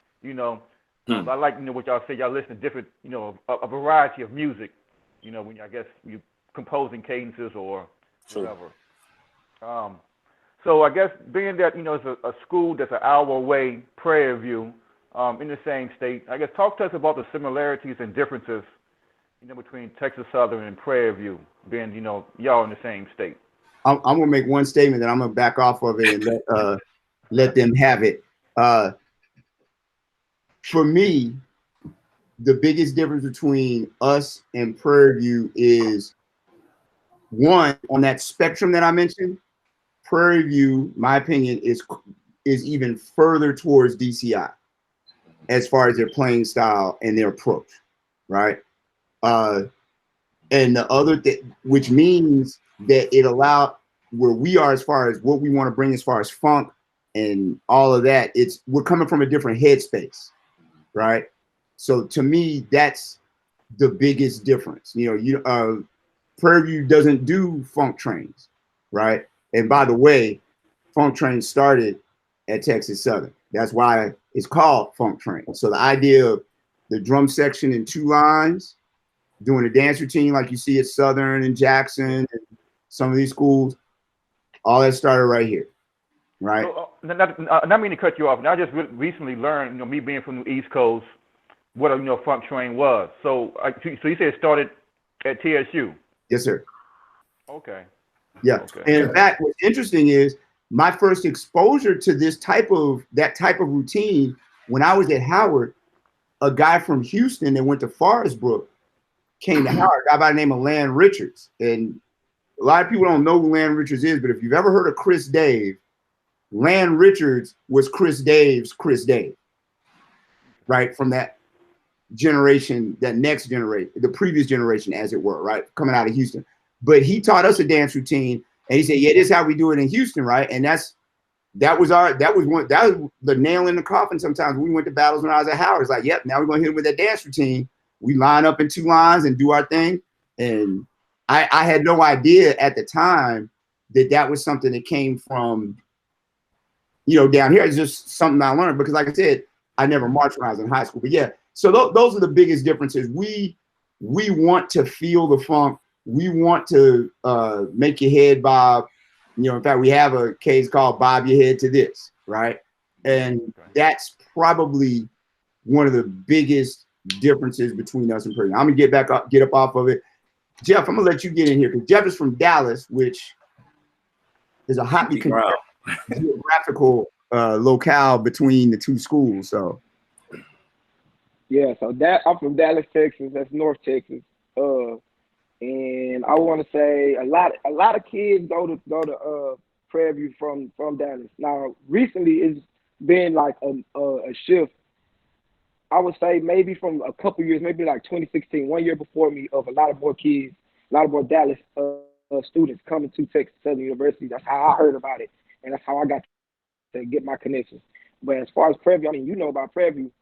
I like what y'all say. Y'all listen to different, a variety of music. When I guess you composing cadences or whatever. So I guess being that it's a school that's an hour away, Prairie View, in the same state. I guess talk to us about the similarities and differences, between Texas Southern and Prairie View, being y'all in the same state. I'm gonna make one statement, then I'm gonna back off of it and let them have it. For me, the biggest difference between us and Prairie View is, one, on that spectrum that I mentioned, Prairie View, my opinion, is even further towards DCI as far as their playing style and their approach, right? And the other thing, which means that it allowed where we are as far as what we want to bring as far as funk and all of that, we're coming from a different headspace, right? So to me, that's the biggest difference. Prairie View doesn't do funk trains, right? And by the way, funk train started at Texas Southern. That's why it's called funk train. So the idea of the drum section in 2 lines, doing a dance routine like you see at Southern and Jackson and some of these schools, all that started right here, right? Not mean to cut you off. I just recently learned, me being from the East Coast, what a funk train was. So you said it started at TSU? Yes, sir. Okay. Yeah. Okay. And in fact, what's interesting is my first exposure to that type of routine when I was at Howard, a guy from Houston that went to Forest Brook came to Howard, a guy by the name of Lan Richards. And a lot of people don't know who Lan Richards is, but if you've ever heard of Chris Dave, Lan Richards was Chris Dave's Chris Dave, right? From that generation, that next generation, the previous generation, as it were, right? Coming out of Houston. But he taught us a dance routine, and he said, "Yeah, this is how we do it in Houston, right?" And that was the nail in the coffin. Sometimes we went to battles when I was at Howard. It's like, yep, now we're gonna hit him with that dance routine. We line up in 2 lines and do our thing. And I had no idea at the time that was something that came from, down here. It's just something I learned because, like I said, I never marched when I was in high school. But yeah, so those are the biggest differences. We want to feel the funk. We want to make your head bob. In fact, we have a case called "Bob Your Head to This," right? And that's probably one of the biggest differences between us and Prairie. I'm gonna get up off of it. Jeff, I'm gonna let you get in here because Jeff is from Dallas, which is a hotly geographical locale between the 2 schools. So yeah, so I'm from Dallas, Texas. That's North Texas. And I want to say a lot of kids go to Prairie View from Dallas. Now, recently it's been like a shift. I would say maybe from a couple years, maybe like 2016, 1 year before me, of a lot of more kids, a lot of more Dallas students coming to Texas Southern University. That's how I heard about it, and that's how I got to get my connections. But as far as Prairie View, I mean, about Prairie View,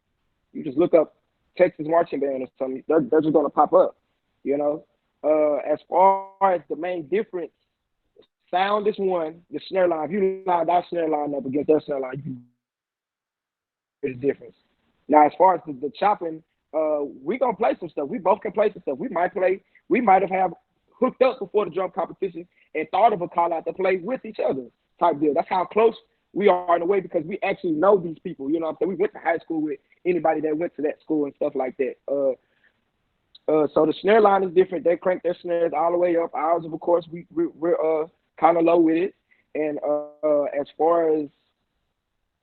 you just look up Texas Marching Band or something, they're just going to pop up, As far as the main difference, sound is one, the snare line. If you line our snare line up against their snare line, you can hear the difference. Now, as far as the chopping, we gonna play some stuff. We both can play some stuff. We might have hooked up before the drum competition and thought of a call out to play with each other type deal. That's how close we are in a way because we actually know these people. You know what I'm saying? We went to high school with anybody that went to that school and stuff like that. So the snare line is different. They crank their snares all the way up. Ours, of course, we're kind of low with it. And as far as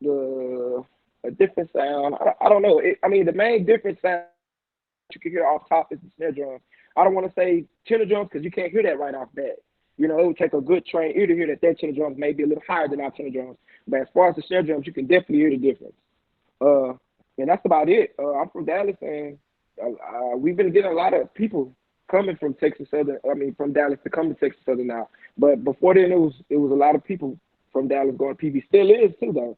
a different sound, I don't know. The main different sound you can hear off top is the snare drum. I don't want to say tenor drums because you can't hear that right off bat. It would take a good trained ear to hear that tenor drums may be a little higher than our tenor drums. But as far as the snare drums, you can definitely hear the difference. And that's about it. I'm from Dallas, and we've been getting a lot of people coming from from Dallas to come to Texas Southern now. But before then, it was a lot of people from Dallas going to PV. Still is too, though.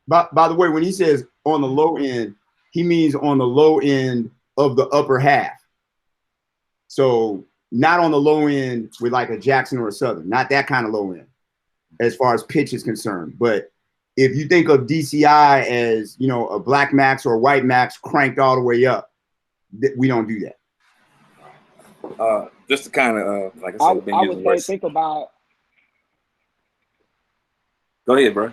By the way, when he says on the low end, he means on the low end of the upper half. So not on the low end with like a Jackson or a Southern, not that kind of low end as far as pitch is concerned. But if you think of DCI as, you know, a black max or a white max cranked all the way up, we don't do that. Just to kind of, like I said, I would say think about. Go ahead, bro.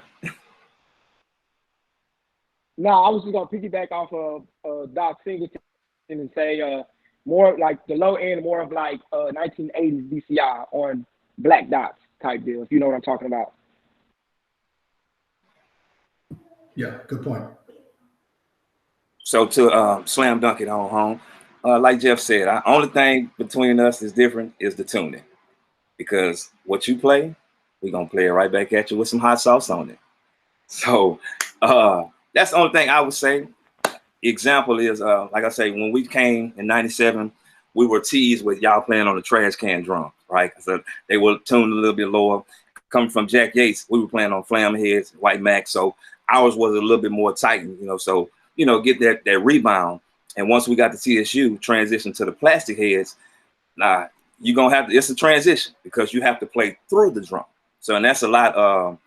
No, I was just gonna piggyback off of Doc Singleton and say more like the low end, more of like 1980s DCI on black dots type deal, if you know what I'm talking about. Yeah, good point. So to slam dunk it on home, like Jeff said, the only thing between us is different is the tuning, because what you play, we're gonna play it right back at you with some hot sauce on it. So that's the only thing I would say. Example is, like I say, when we came in '97, we were teased with y'all playing on the trash can drum, right? So they were tuned a little bit lower. Coming from Jack Yates, we were playing on flam heads, white max, so ours was a little bit more tightened, you know. So you know, get that rebound. And once we got to TSU, transition to the plastic heads. You're gonna have to. It's a transition because you have to play through the drum. So, and that's a lot of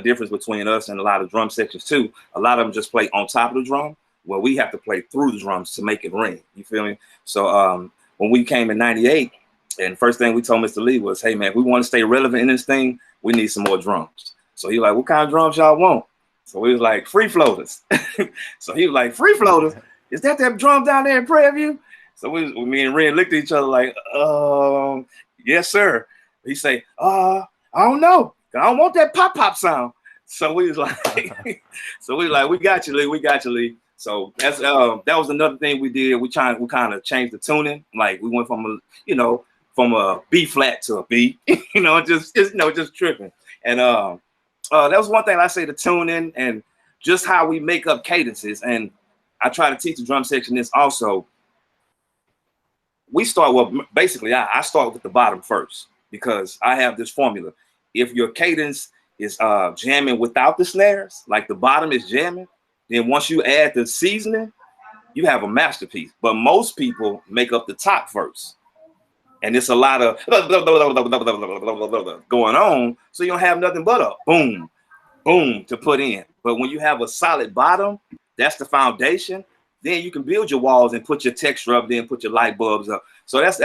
difference between us and a lot of drum sections too. A lot of them just play on top of the drum, where we have to play through the drums to make it ring. You feel me? So when we came in '98, and first thing we told Mr. Lee was, hey man, if we want to stay relevant in this thing, we need some more drums. So he was like, what kind of drums y'all want? So we was like, free floaters. So he was like, free floaters? Is that drum down there in Prairie View? So me and Ren looked at each other like, yes, sir. He say, I don't know. I don't want that pop sound. So we was like, we got you, Lee. We got you, Lee. So that's that was another thing we did. We kind of changed the tuning. Like we went from a B flat to a B, just tripping. And that was one thing I say, the tuning and just how we make up cadences. And I try to teach the drum section this also. We start basically I start with the bottom first, because I have this formula. If your cadence is jamming without the snares, like the bottom is jamming, then once you add the seasoning, you have a masterpiece. But most people make up the top first. And it's a lot of going on, so you don't have nothing but a boom, boom to put in. But when you have a solid bottom, that's the foundation. Then you can build your walls and put your texture up, then put your light bulbs up. So that's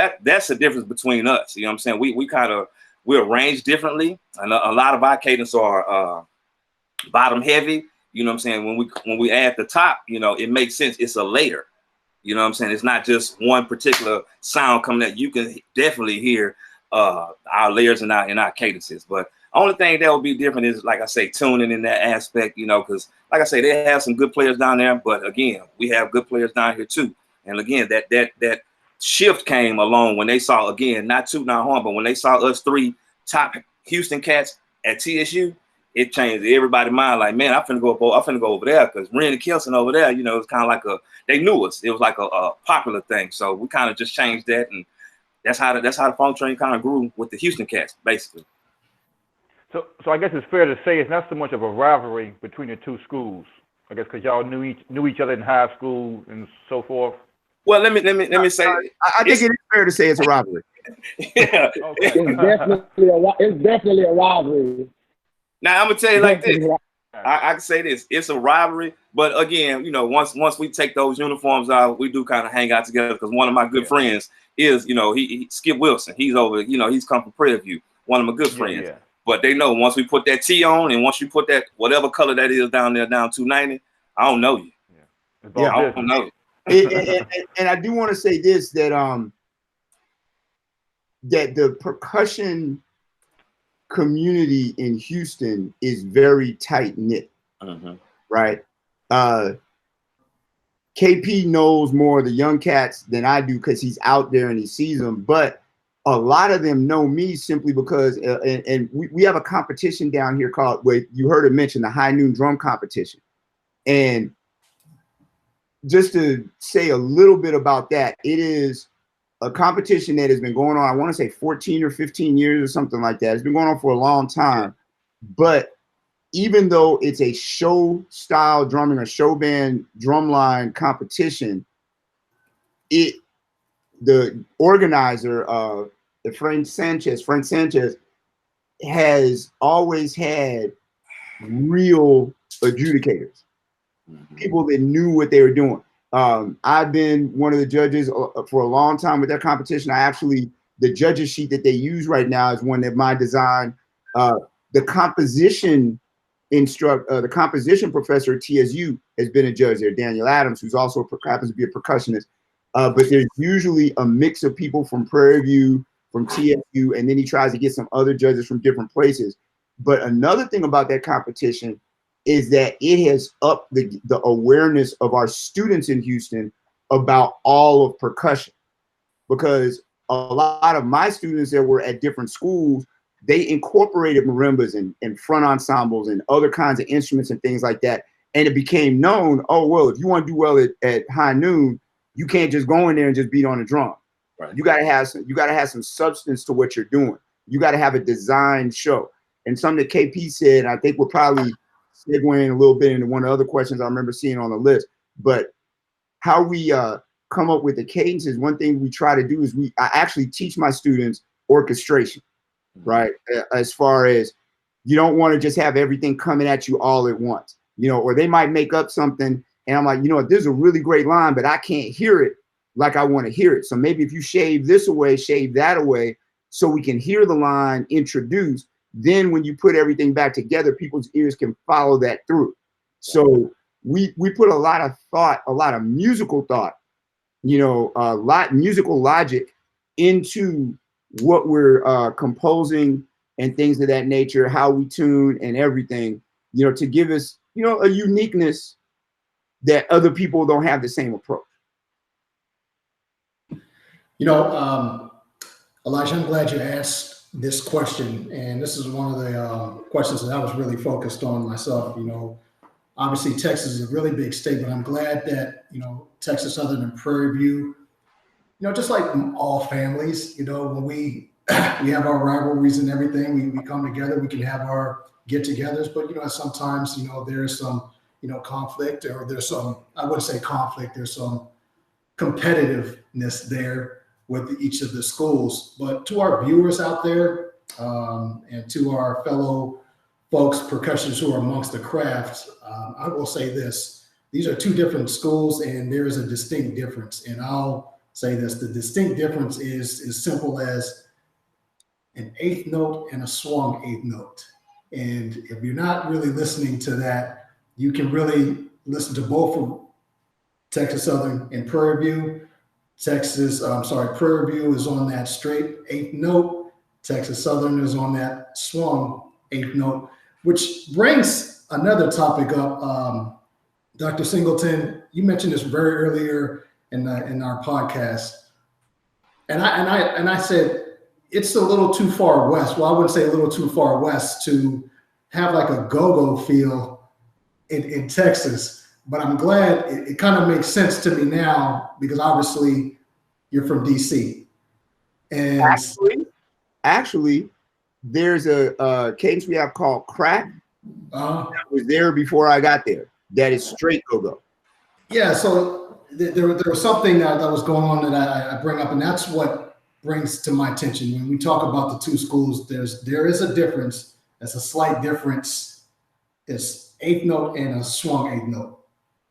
the difference between us. You know what I'm saying? We arrange differently, and a lot of our cadence are bottom heavy. You know what I'm saying? When we add the top, it makes sense. It's a layer. You know what I'm saying? It's not just one particular sound coming out. You can definitely hear our layers and our cadences. But only thing that will be different is, like I say, tuning in that aspect, because like I say, they have some good players down there, but again, we have good players down here too. And again, that shift came along when they saw, again, not toot not harm, but when they saw us three top Houston cats at TSU, it changed everybody's mind. Like, man, I'm finna go over there, because Ren and Kelton over there, it's kind of like they knew us. It was like a popular thing. So we kind of just changed that, and that's how the funk train kind of grew with the Houston cats, basically. So I guess it's fair to say it's not so much of a rivalry between the two schools. I guess because y'all knew each other in high school and so forth. Well, let me say, I think it is fair to say it's a rivalry. Yeah, okay. It's definitely a rivalry. Now I'm gonna tell you like this. I can say this: it's a rivalry, but again, once we take those uniforms out, we do kind of hang out together, because one of my good friends is, he Skip Wilson. He's over, he's come from Prairie View. One of my good friends. Yeah. But they know once we put that T on, and once you put that whatever color that is down there, down 290, I don't know you. Yeah, I don't know you. And I do want to say this, that that the percussion community in Houston is very tight knit, right? KP knows more of the young cats than I do, because he's out there and he sees them. But a lot of them know me simply because, and we have a competition down here called, where you heard it mentioned, the High Noon Drum Competition. And just to say a little bit about that, it is a competition that has been going on, I want to say 14 or 15 years or something like that. It's been going on for a long time. But even though it's a show style drumming or show band drumline competition, the organizer, Frank Sanchez, has always had real adjudicators, people that knew what they were doing. I've been one of the judges for a long time with that competition. The judges sheet that they use right now is one that my design. The composition professor at TSU has been a judge there, Daniel Adams, who's also happens to be a percussionist. But there's usually a mix of people from Prairie View, from TSU, and then he tries to get some other judges from different places. But another thing about that competition is that it has upped the awareness of our students in Houston about all of percussion, because a lot of my students that were at different schools, they incorporated marimbas and front ensembles and other kinds of instruments and things like that. And it became known, oh, well, if you want to do well at High Noon, you can't just go in there and just beat on the drum. Right. You gotta have some substance to what you're doing. You gotta have a design show. And something that KP said, I think we're probably segueing a little bit into one of the other questions I remember seeing on the list. But how we come up with the cadences, one thing we try to do is I actually teach my students orchestration, right? As far as you don't want to just have everything coming at you all at once, or they might make up something and I'm like, this is a really great line, but I can't hear it like I want to hear it. So maybe if you shave this away, shave that away, so we can hear the line introduced, then when you put everything back together, people's ears can follow that through. So we put a lot of thought, a lot of musical thought, musical logic into what we're composing and things of that nature, how we tune and everything, to give us, a uniqueness that other people don't have the same approach. Elijah, I'm glad you asked this question. And this is one of the questions that I was really focused on myself. Obviously Texas is a really big state, but I'm glad that, Texas Southern and Prairie View, just like all families, when we have our rivalries and everything, we come together, we can have our get-togethers, but, sometimes, there's some, conflict, or there's some, I wouldn't say conflict, there's some competitiveness there with each of the schools. But to our viewers out there, and to our fellow folks, percussionists who are amongst the craft, I will say this: these are two different schools, and there is a distinct difference. And I'll say this: the distinct difference is as simple as an eighth note and a swung eighth note. And if you're not really listening to that, you can really listen to both of Texas Southern and Prairie View. Prairie View is on that straight eighth note. Texas Southern is on that swung eighth note, which brings another topic up. Dr. Singleton, you mentioned this very earlier in our podcast, and I said it's a little too far west. Well, I wouldn't say a little too far west to have like a go-go feel in Texas, but I'm glad it kind of makes sense to me now, because obviously you're from DC. And actually there's a cadence we have called crack that was there before I got there. That is straight go-go. Yeah, so there was something that was going on that I bring up, and that's what brings to my attention. When we talk about the two schools, there is a difference. There's a slight difference. It's eighth note and a swung eighth note.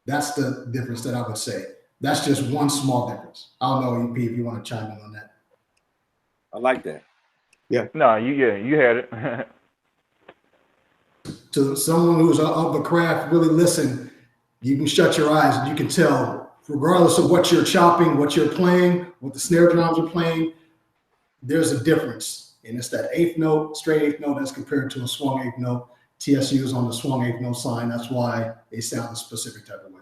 That's the difference that I would say. That's just one small difference. I don't know, EP, if you want to chime in on that. I like that. Yeah. No, you had it. To someone who's of the craft, really listen. You can shut your eyes and you can tell, regardless of what you're chopping, what you're playing, what the snare drums are playing, there's a difference. And it's that eighth note, straight eighth note, as compared to a swung eighth note. TSU is on the swung eighth note sign. That's why they sound a specific type of way.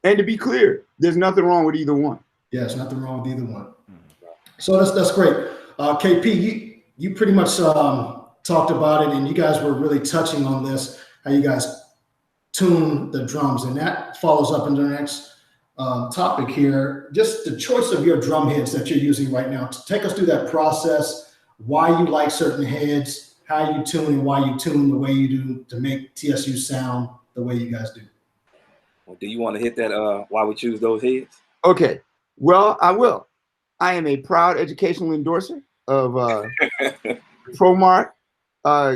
And to be clear, there's nothing wrong with either one. Yeah, there's nothing wrong with either one. So that's great. KP, you pretty much talked about it, and you guys were really touching on this, how you guys tune the drums, and that follows up into the next topic here. Just the choice of your drum heads that you're using right now. Take us through that process, why you like certain heads, how you tune and why you tune the way you do to make TSU sound the way you guys do. Well, do you want to hit that? Why we choose those heads? Okay. Well, I will. I am a proud educational endorser of ProMark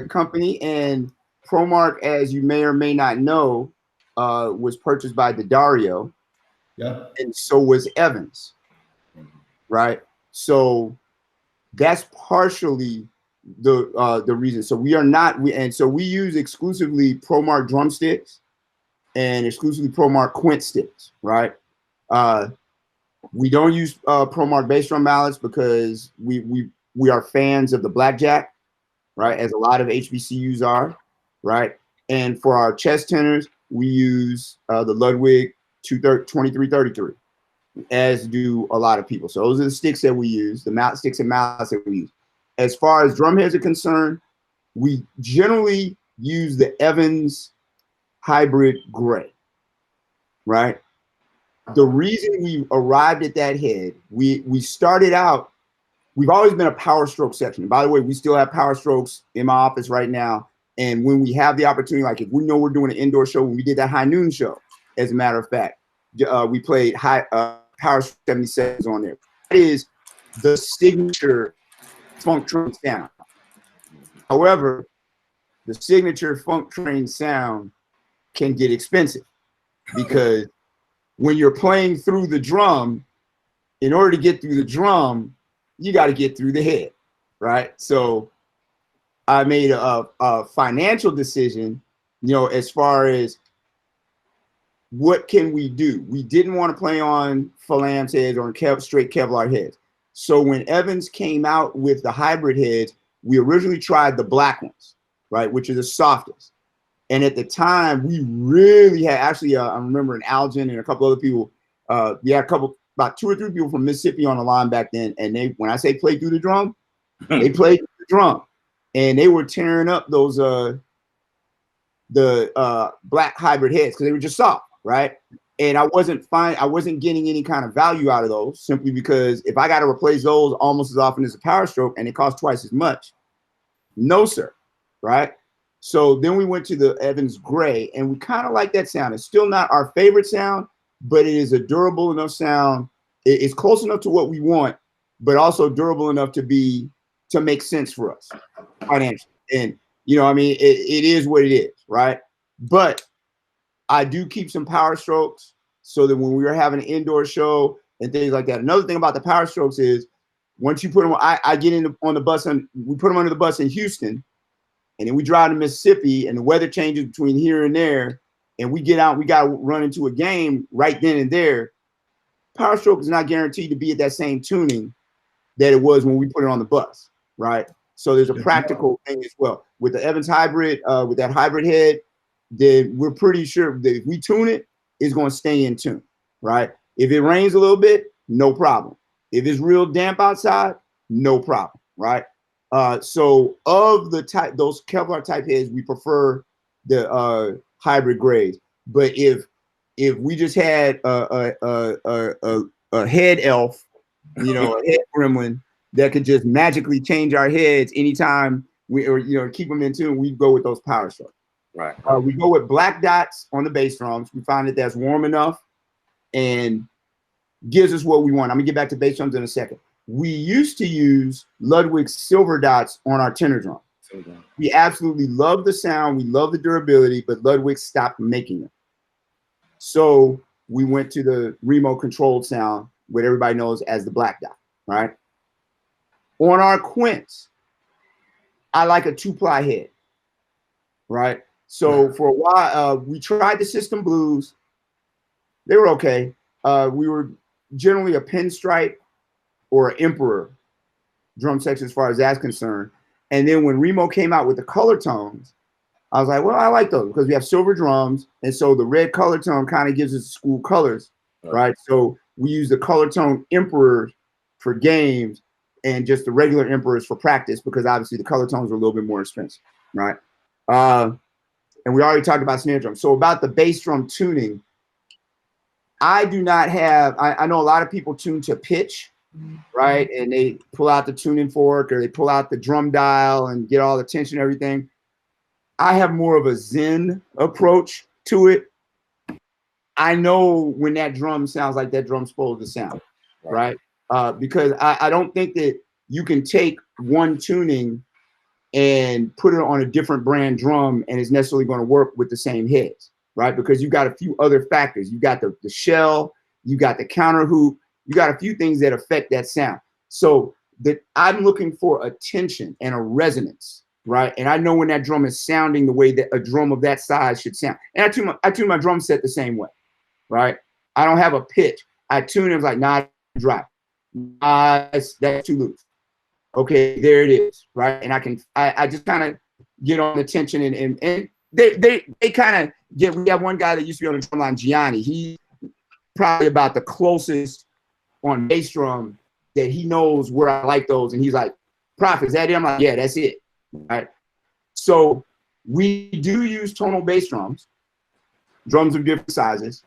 company, and ProMark, as you may or may not know, was purchased by Dario, and so was Evans, right? So that's partially the reason. So we are not, and so we use exclusively ProMark drumsticks and exclusively ProMark quint sticks, right? We don't use ProMark bass drum mallets because we are fans of the blackjack, right? As a lot of HBCUs are, right? And for our chest tenors, we use the Ludwig 2333, as do a lot of people. So those are the sticks that we use, the mallet sticks and mallets that we use. As far as drum heads are concerned, we generally use the Evans hybrid gray, right? The reason we arrived at that head, we started out, we've always been a power stroke section. By the way, we still have power strokes in my office right now. And when we have the opportunity, like if we know we're doing an indoor show, when we did that high noon show, as a matter of fact, we played power 77s on there. That is the signature funk train sound. However, the signature funk train sound can get expensive because when you're playing through the drum, in order to get through the drum, you got to get through the head, right? So I made a financial decision, you know, as far as what can we do? We didn't want to play on phalanx heads or straight Kevlar heads. So when Evans came out with the hybrid heads, we originally tried the black ones, right, which are the softest. And at the time, we really had actually, I remember an Algin and a couple other people, we had about 2 or 3 people from Mississippi on the line back then. And they, when I say play through the drum, they played through the drum, and they were tearing up those the black hybrid heads because they were just soft, right? And I wasn't getting any kind of value out of those simply because if I got to replace those almost as often as a power stroke and it costs twice as much, no sir, right? So then we went to the Evans Gray, and we kind of like that sound. It's still not our favorite sound, but it is a durable enough sound. It's close enough to what we want, but also durable enough to make sense for us financially. And, you know, I mean, it is what it is, right? But I do keep some power strokes so that when we were having an indoor show and things like that. Another thing about the power strokes is once you put them, I get on the bus, and we put them under the bus in Houston. And then we drive to Mississippi, and the weather changes between here and there, and we get out, we got to run into a game right then and there. Power stroke is not guaranteed to be at that same tuning that it was when we put it on the bus, right? So there's a practical thing as well. With the Evans hybrid, with that hybrid head, then we're pretty sure that if we tune it, it's going to stay in tune, right? If it rains a little bit, no problem. If it's real damp outside, no problem, right? So of the type, those Kevlar type heads, we prefer the hybrid grades. But if we just had a head elf, you know, a head gremlin that could just magically change our heads anytime we, or you know, keep them in tune, we go with those power strokes. Right. We go with black dots on the bass drums. We find that that's warm enough and gives us what we want. I'm gonna get back to bass drums in a second. We used to use Ludwig silver dots on our tenor drum. We absolutely love the sound. We love the durability, but Ludwig stopped making them. So we went to the remote controlled sound, what everybody knows as the black dot, right? On our quints, I like a 2-ply head, right? So for a while, we tried the System Blues. They were okay. We were generally a pinstripe or Emperor drum section as far as that's concerned. And then when Remo came out with the color tones, I was like, well, I like those because we have silver drums. And so the red color tone kind of gives us school colors, right? So we use the color tone Emperors for games and just the regular Emperors for practice because obviously the color tones are a little bit more expensive, right? And we already talked about snare drum. So about the bass drum tuning, I do not have, I know a lot of people tune to pitch. right? And they pull out the tuning fork or they pull out the drum dial and get all the tension and everything. I have more of a Zen approach to it. I know when that drum sounds like that drum's supposed to sound, right? Because I don't think that you can take one tuning and put it on a different brand drum and it's necessarily going to work with the same heads, right? Because you got a few other factors. You got the shell, you got the counter hoop, you got a few things that affect that sound. So that I'm looking for a tension and a resonance, right? And I know when that drum is sounding the way that a drum of that size should sound. And I tune my drum set the same way, right? I don't have a pitch. I tune it like, nah, drop. That's too loose. Okay, there it is, right? And I just kind of get on the tension and they kind of get. We have one guy that used to be on the drum line, Gianni. He's probably about the closest on bass drum that he knows where I like those, and he's like, "Prof, is that it?" I'm like, "Yeah, that's it." Right. So we do use tonal bass drums of different sizes.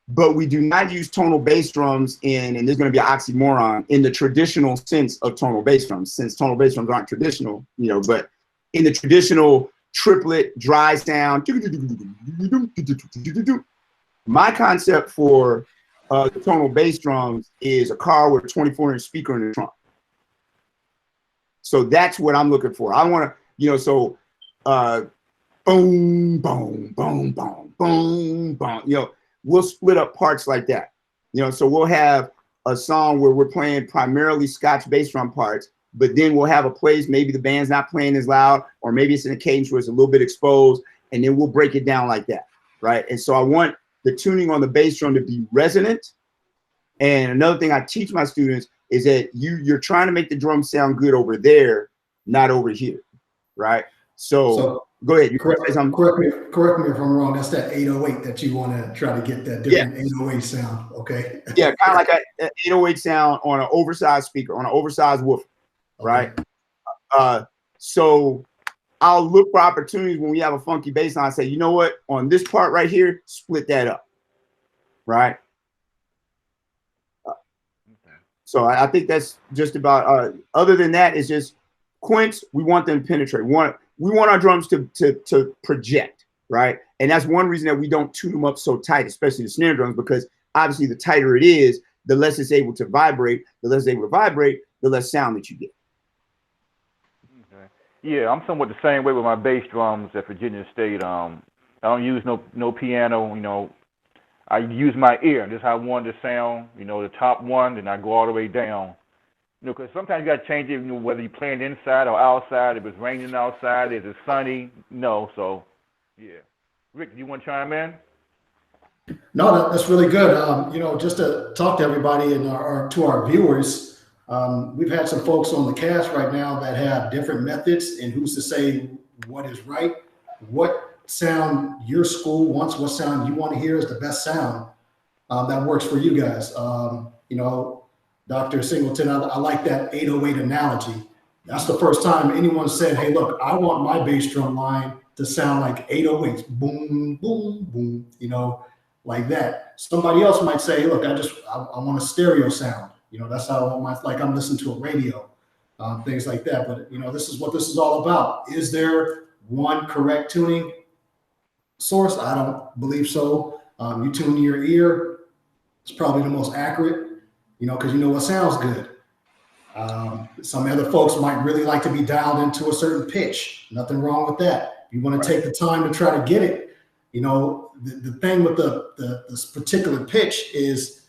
But we do not use tonal bass drums and there's going to be an oxymoron, in the traditional sense of tonal bass drums, since tonal bass drums aren't traditional, but in the traditional triplet dry sound, my concept for the tonal bass drums is a car with a 24-inch speaker in the trunk. So that's what I'm looking for. I want to, boom, boom, boom, boom, boom, boom, we'll split up parts like that, so we'll have a song where we're playing primarily Scotch bass drum parts, but then we'll have a place, maybe the band's not playing as loud, or maybe it's in a cadence where it's a little bit exposed, and then we'll break it down like that, right? And so I want the tuning on the bass drum to be resonant. And another thing I teach my students is that you're trying to make the drum sound good over there, not over here, right? So go ahead. You correct me if I'm wrong. That's that 808 that you want to try to get that different 808 sound. Okay. Yeah, kind of like an 808 sound on an oversized speaker, on an oversized woofer, right? Okay. So I'll look for opportunities when we have a funky bass line. Say, you know what? On this part right here, split that up, right? So I think that's just about. Other than that, it's just quints. We want them to penetrate. We want our drums to project, right? And that's one reason that we don't tune them up so tight, especially the snare drums, because obviously the tighter it is, the less it's able to vibrate. The less it's able to vibrate, the less sound that you get. Okay. Yeah, I'm somewhat the same way with my bass drums at Virginia State. I don't use no piano, I use my ear. This is how I want it to sound, the top one, then I go all the way down. Because sometimes you got to change it, whether you're playing inside or outside, if it's raining outside, if it's sunny, so, yeah. Rick, do you want to chime in? No, that's really good. Just to talk to everybody and to our viewers, we've had some folks on the cast right now that have different methods, and who's to say what is right, what sound your school wants, what sound you want to hear is the best sound that works for you guys. Dr. Singleton, I like that 808 analogy. That's the first time anyone said, hey, look, I want my bass drum line to sound like 808s, boom, boom, boom, like that. Somebody else might say, hey, look, I want a stereo sound. That's how I want like I'm listening to a radio, things like that. But, this is what this is all about. Is there one correct tuning source? I don't believe so. You tune your ear. It's probably the most accurate. Because what sounds good. Some other folks might really like to be dialed into a certain pitch. Nothing wrong with that. You want to take the time to try to get it. The thing with this particular pitch is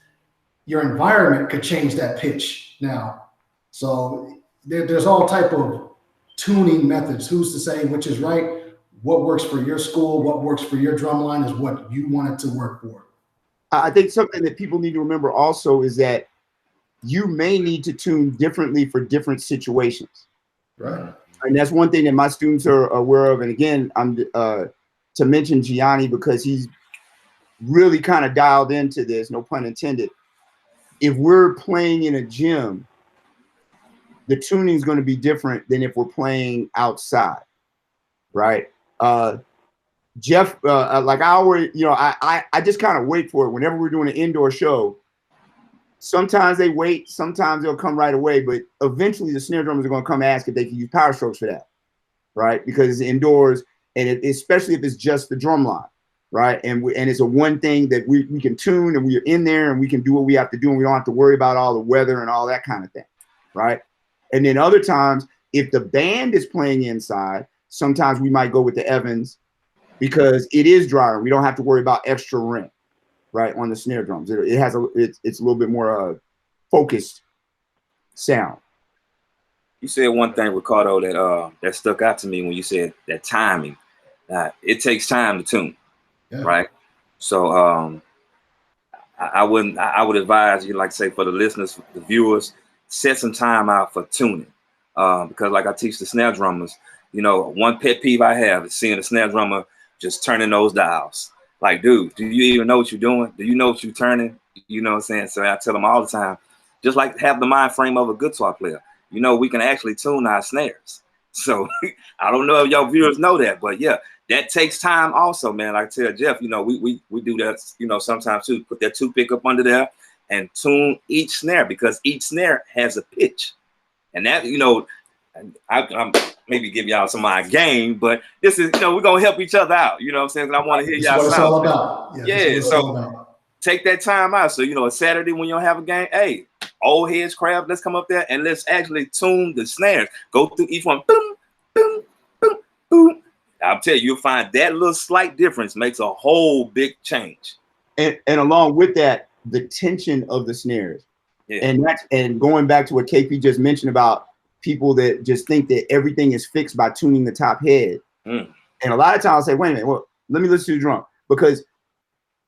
your environment could change that pitch now. So there's all type of tuning methods. Who's to say which is right? What works for your school, what works for your drum line is what you want it to work for. I think something that people need to remember also is that you may need to tune differently for different situations. Right. And that's one thing that my students are aware of. And again, I'm to mention Gianni because he's really kind of dialed into this, no pun intended. If we're playing in a gym, the tuning is going to be different than if we're playing outside, right? Jeff, like I always, I just kind of wait for it. Whenever we're doing an indoor show, Sometimes they wait, sometimes they'll come right away, but eventually the snare drummers are going to come ask if they can use power strokes for that, right? Because it's indoors, and especially if it's just the drum line, right? And it's a one thing that we can tune, and we're in there and we can do what we have to do, and we don't have to worry about all the weather and all that kind of thing, right? And then other times, if the band is playing inside, sometimes we might go with the Evans because it is drier. We don't have to worry about extra ring, right, on the snare drums. It has it's a little bit more focused sound. You said one thing, Ricardo, that stuck out to me when you said that timing. It takes time to tune, right? So I would advise you, like say for the listeners, the viewers, set some time out for tuning, because like I teach the snare drummers, you know, one pet peeve I have is seeing a snare drummer just turning those dials. Like, dude, do you even know what you're doing? Do you know what you're turning? You know what I'm saying? So I tell them all the time, just like have the mind frame of a guitar player. You know, we can actually tune our snares. So I don't know if y'all viewers know that, but yeah, that takes time also, man. Like I tell Jeff, you know, we do that, you know, sometimes too. Put that 2 pickup under there and tune each snare, because each snare has a pitch. And that, you know, I'm maybe give y'all some of my game, but this is, you know, we're gonna help each other out. You know what I'm saying? I want to hear y'all. That's what it's all about. Yeah, so take that time out. So, you know, a Saturday when you don't have a game, hey, old heads crowd, let's come up there and let's actually tune the snares. Go through each one. Boom, boom, boom, boom. I'll tell you, you'll find that little slight difference makes a whole big change. And along with that, the tension of the snares. Yeah. And going back to what KP just mentioned about people that just think that everything is fixed by tuning the top head. And a lot of times I'll say, wait a minute, well, let me listen to the drum, because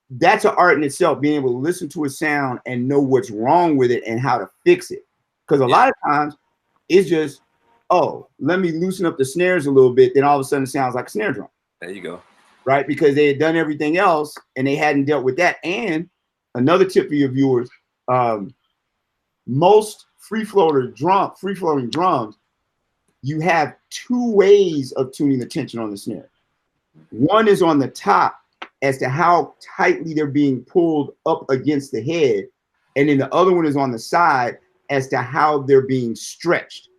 that's an art in itself, being able to listen to a sound and know what's wrong with it and how to fix it. Because a lot of times it's just, oh, let me loosen up the snares a little bit. Then all of a sudden it sounds like a snare drum. There you go. Right? Because they had done everything else and they hadn't dealt with that. And another tip for your viewers, most free-floating drums, you have 2 ways of tuning the tension on the snare. One is on the top as to how tightly they're being pulled up against the head. And then the other one is on the side as to how they're being stretched.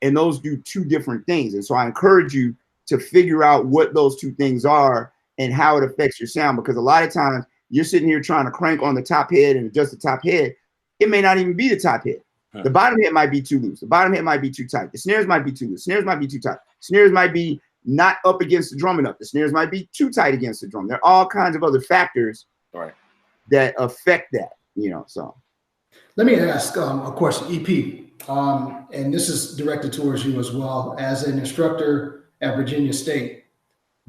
And those do 2 different things. And so I encourage you to figure out what those 2 things are and how it affects your sound, because a lot of times you're sitting here trying to crank on the top head and adjust the top head. It may not even be the top head. The bottom head might be too loose. The bottom head might be too tight. The snares might be too loose. Snares might be too tight. Snares might be not up against the drum enough. The snares might be too tight against the drum. There are all kinds of other factors that affect that, you know. So let me ask a question, EP, and this is directed towards you as well. As an instructor at Virginia State,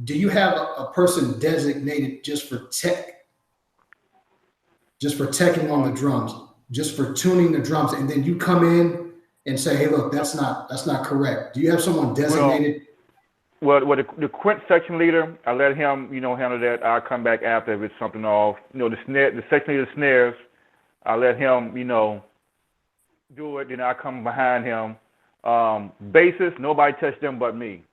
do you have a person designated just for teching on the drums, just for tuning the drums, and then you come in and say, hey, look, that's not correct? Do you have someone designated? Well, the quint section leader, I let him, you know, handle that. I'll come back after if it's something off. You know, the section leader snares, I let him, you know, do it. Then I come behind him. Basses, nobody touched them but me.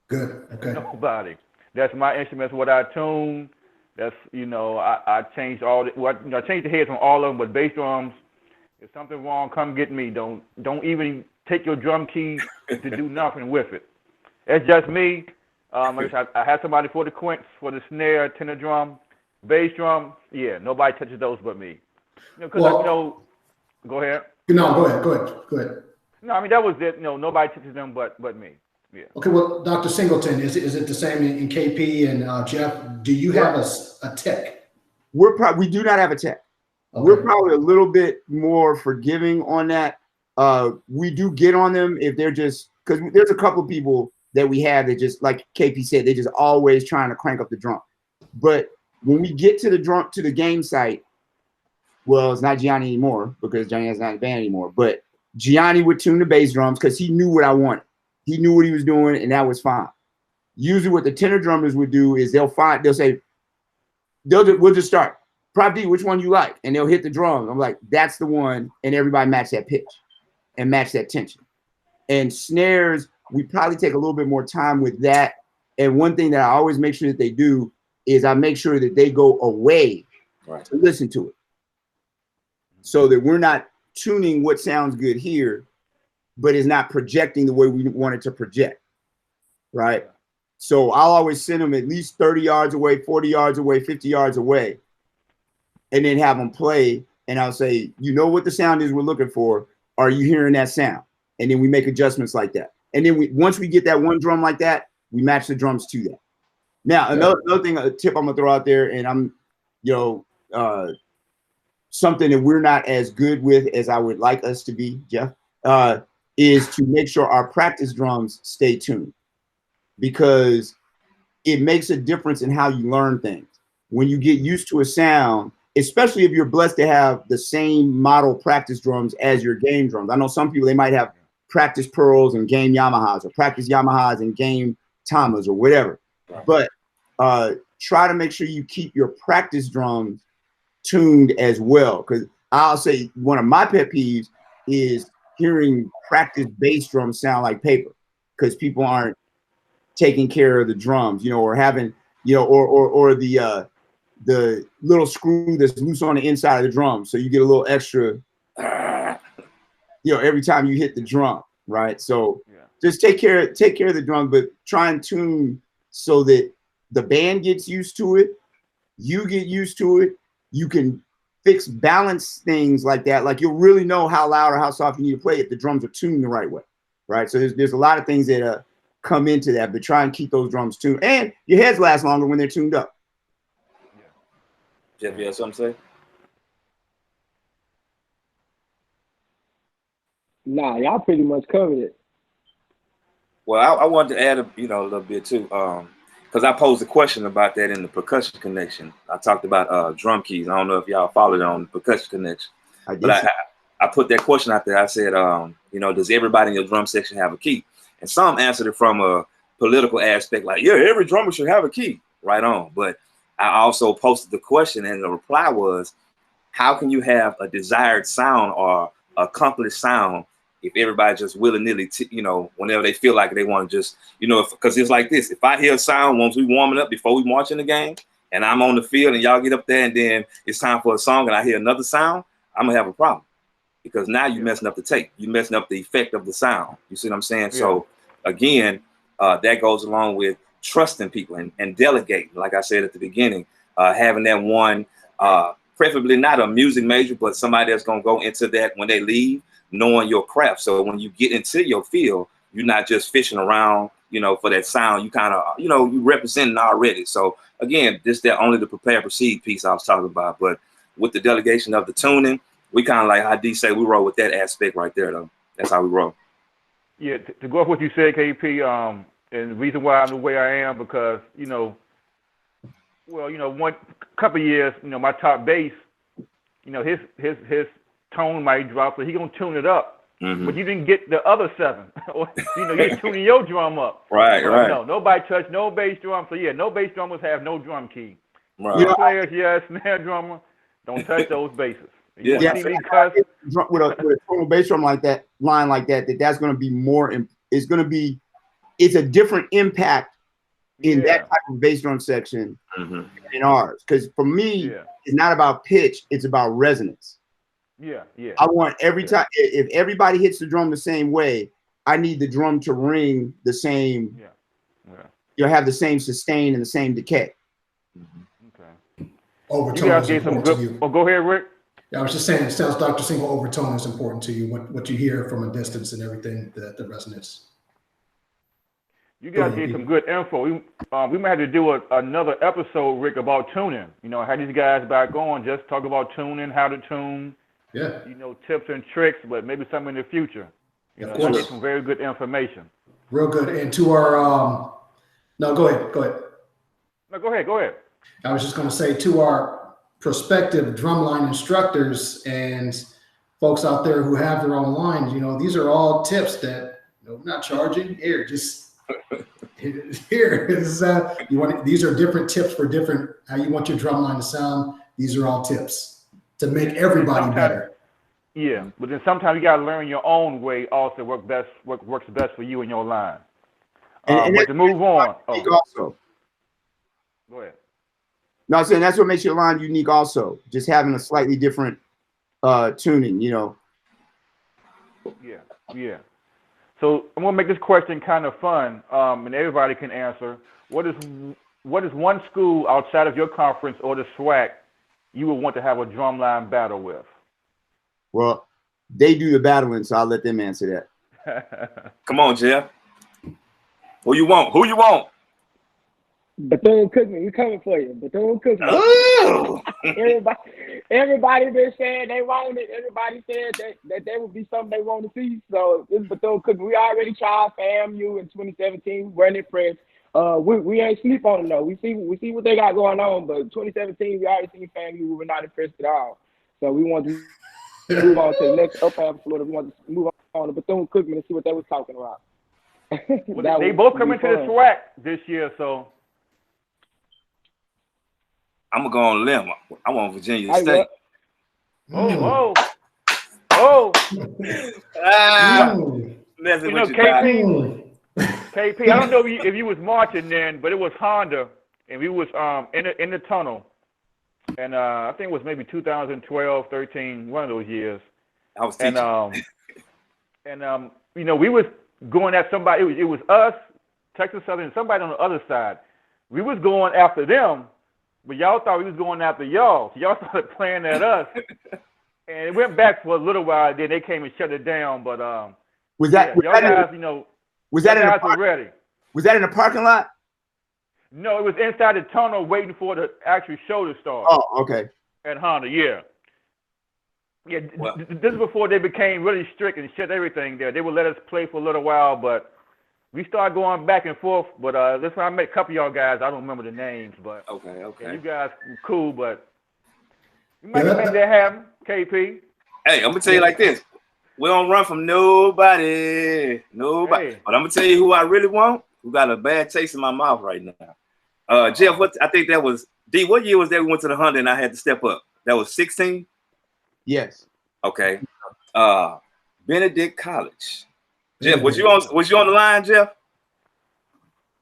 Good. Okay. Nobody. That's my instruments. What I tune. That's, you know, I changed all I changed the heads on all of them, but bass drums, if something wrong, come get me. Don't even take your drum key to do nothing with it. It's just me. Like I said, I had somebody for the quints, for the snare, tenor drum, bass drum. Yeah, nobody touches those but me. You know, because you know, go ahead. No, go ahead. No, I mean that was it. You know, nobody touches them but me. Yeah. Okay, well, Dr. Singleton, is it the same in KP and Jeff? Do you have a tech? We do not have a tech. Okay. We're probably a little bit more forgiving on that. We do get on them if they're just, because there's a couple of people that we have that just, like KP said, they're just always trying to crank up the drum. But when we get to the game site, well, it's not Gianni anymore because Gianni is not in the band anymore. But Gianni would tune the bass drums because he knew what I wanted. He knew what he was doing, and that was fine. Usually what the tenor drummers would do is they'll say, we'll just start. Prop D, which one you like? And they'll hit the drum. I'm like, that's the one. And everybody match that pitch and match that tension. And snares, we probably take a little bit more time with that. And one thing that I always make sure that they do is I make sure that they go away to listen to it. so that we're not tuning what sounds good here, but is not projecting the way we want it to project, right? So I'll always send them at least 30 yards away, 40 yards away, 50 yards away, and then have them play. And I'll say, you know what the sound is we're looking for. Are you hearing that sound? And then we make adjustments like that. And then once we get that one drum like that, we match the drums to that. Now, another thing, a tip I'm gonna throw out there, and I'm, something that we're not as good with as I would like us to be, Jeff, is to make sure our practice drums stay tuned, because it makes a difference in how you learn things. When you get used to a sound, especially if you're blessed to have the same model practice drums as your game drums. I know some people, they might have practice Pearls and game Yamahas, or practice Yamahas and game Tamas, or whatever. But try to make sure you keep your practice drums tuned as well. Because I'll say one of my pet peeves is hearing practice bass drums sound like paper, because people aren't taking care of the drums, or having, or the little screw that's loose on the inside of the drum, so you get a little extra, every time you hit the drum, right? So just take care of the drum, but try and tune so that the band gets used to it, you get used to it. You can fix balance things like that. Like, you'll really know how loud or how soft you need to play if the drums are tuned the right way, right? So there's a lot of things that come into that, but try and keep those drums tuned, and your heads last longer when they're tuned up. Jeff, you have something to say? Nah, y'all pretty much covered it. Well, I wanted to add a little bit too, because I posed a question about that in the percussion connection. I talked about drum keys. I don't know if y'all followed it on the percussion connection, but I put that question out there. I said, does everybody in your drum section have a key? And some answered it from a political aspect, like, yeah, every drummer should have a key. Right on. But I also posted the question, and the reply was, how can you have a desired sound or accomplished sound if everybody just willy-nilly, whenever they feel like they want to just, because it's like this. If I hear a sound once we warming up before we march in the game, and I'm on the field and y'all get up there and then it's time for a song and I hear another sound, I'm going to have a problem, because now you're messing up the tape. You're messing up the effect of the sound. You see what I'm saying? Yeah. So, again, that goes along with trusting people and delegating. Like I said at the beginning, having that one, preferably not a music major, but somebody that's going to go into that when they leave, knowing your craft. So when you get into your field, you're not just fishing around, for that sound. You kind of, you representing already. So again, this that only the prepare proceed piece I was talking about. But with the delegation of the tuning, we kind of, like how D say, we roll with that aspect right there, though. That's how we roll. Yeah, to go off what you said, KP, and the reason why I'm the way I am, because, one couple of years, my top bass, his tone might drop, so he gonna tune it up. Mm-hmm. But you didn't get the other 7. You're tuning your drum up. Right. No, nobody touched no bass drum. So no bass drummers have no drum key. Right. Players, yes, snare drummer, don't touch those basses. With a total bass drum like that, that's going to be more. It's a different impact in that type of bass drum section in ours. Because for me, it's not about pitch; it's about resonance. Yeah. I want every time, if everybody hits the drum the same way, I need the drum to ring the same. You'll have the same sustain and the same decay. Okay. Overtone. You guys gave some good. Oh, go ahead, Rick. Yeah, I was just saying, it sounds Dr. Single overtone is important to you, what you hear from a distance and everything, the resonance. You guys gave some good info. We might have to do another episode, Rick, about tuning. Have these guys back on, just talk about tuning, how to tune. Yeah. Tips and tricks, but maybe some in the future. Of course. Get some very good information. Real good. And to our, no, go ahead. No, go ahead. I was just going to say, to our prospective drumline instructors and folks out there who have their own lines, these are all tips that, not charging. Here, just here is these are different tips for different, how you want your drumline to sound. These are all tips to make everybody better. Yeah, but then sometimes you got to learn your own way also works best for you and your line. But to move on. Also. Go ahead. No, I'm saying that's what makes your line unique also. Just having a slightly different tuning, you know. Yeah. So I'm gonna make this question kind of fun, and everybody can answer. What is one school outside of your conference or the SWAC you would want to have a drumline battle with? Well, they do the battling, so I'll let them answer that. Come on, Jeff. Who you want? Who you want? Bethune-Cookman, we coming for you. Bethune-Cookman. Oh! everybody been saying they want it. Everybody said that there would be something they want to see. So this is Bethune-Cookman. We already tried FAMU in 2017. We weren't impressed. We ain't sleep on them though. We see what they got going on, but 2017 we already seen FAMU. We were not impressed at all. So we want to move on to the next up half of Florida. We want to move on to Bethune-Cookman and see what they was talking about. Well, they both come into the SWAC this year, so I'm gonna go on a limb. I want Virginia State. Oh. Messing You know, with you, KP, I don't know if you was marching then, but it was Honda, and we was in the tunnel, and I think it was maybe 2012, 13, one of those years. I was teaching. And you know, we was going at somebody. It was us, Texas Southern, and somebody on the other side. We was going after them, but y'all thought we was going after y'all. So y'all started playing at us, and it went back for a little while. Then they came and shut it down. But was that y'all guys, you know, was that ready? Was that in a parking lot? No, it was inside the tunnel waiting for the actual show to start. Oh, okay. At Honda, yeah. Well, This is before they became really strict and shut everything there. They would let us play for a little while, but we started going back and forth. But that's when I met a couple of y'all guys. I don't remember the names, but okay. Yeah, you guys were cool, but you might have made that happen, KP. Hey, I'm gonna tell you like this. We don't run from nobody. Hey. But I'm gonna tell you who I really want. Who got a bad taste in my mouth right now. Jeff, I think that was D. What year was that we went to the Honda and I had to step up? That was 16? Yes. Okay. Benedict College. Jeff, was you on the line, Jeff?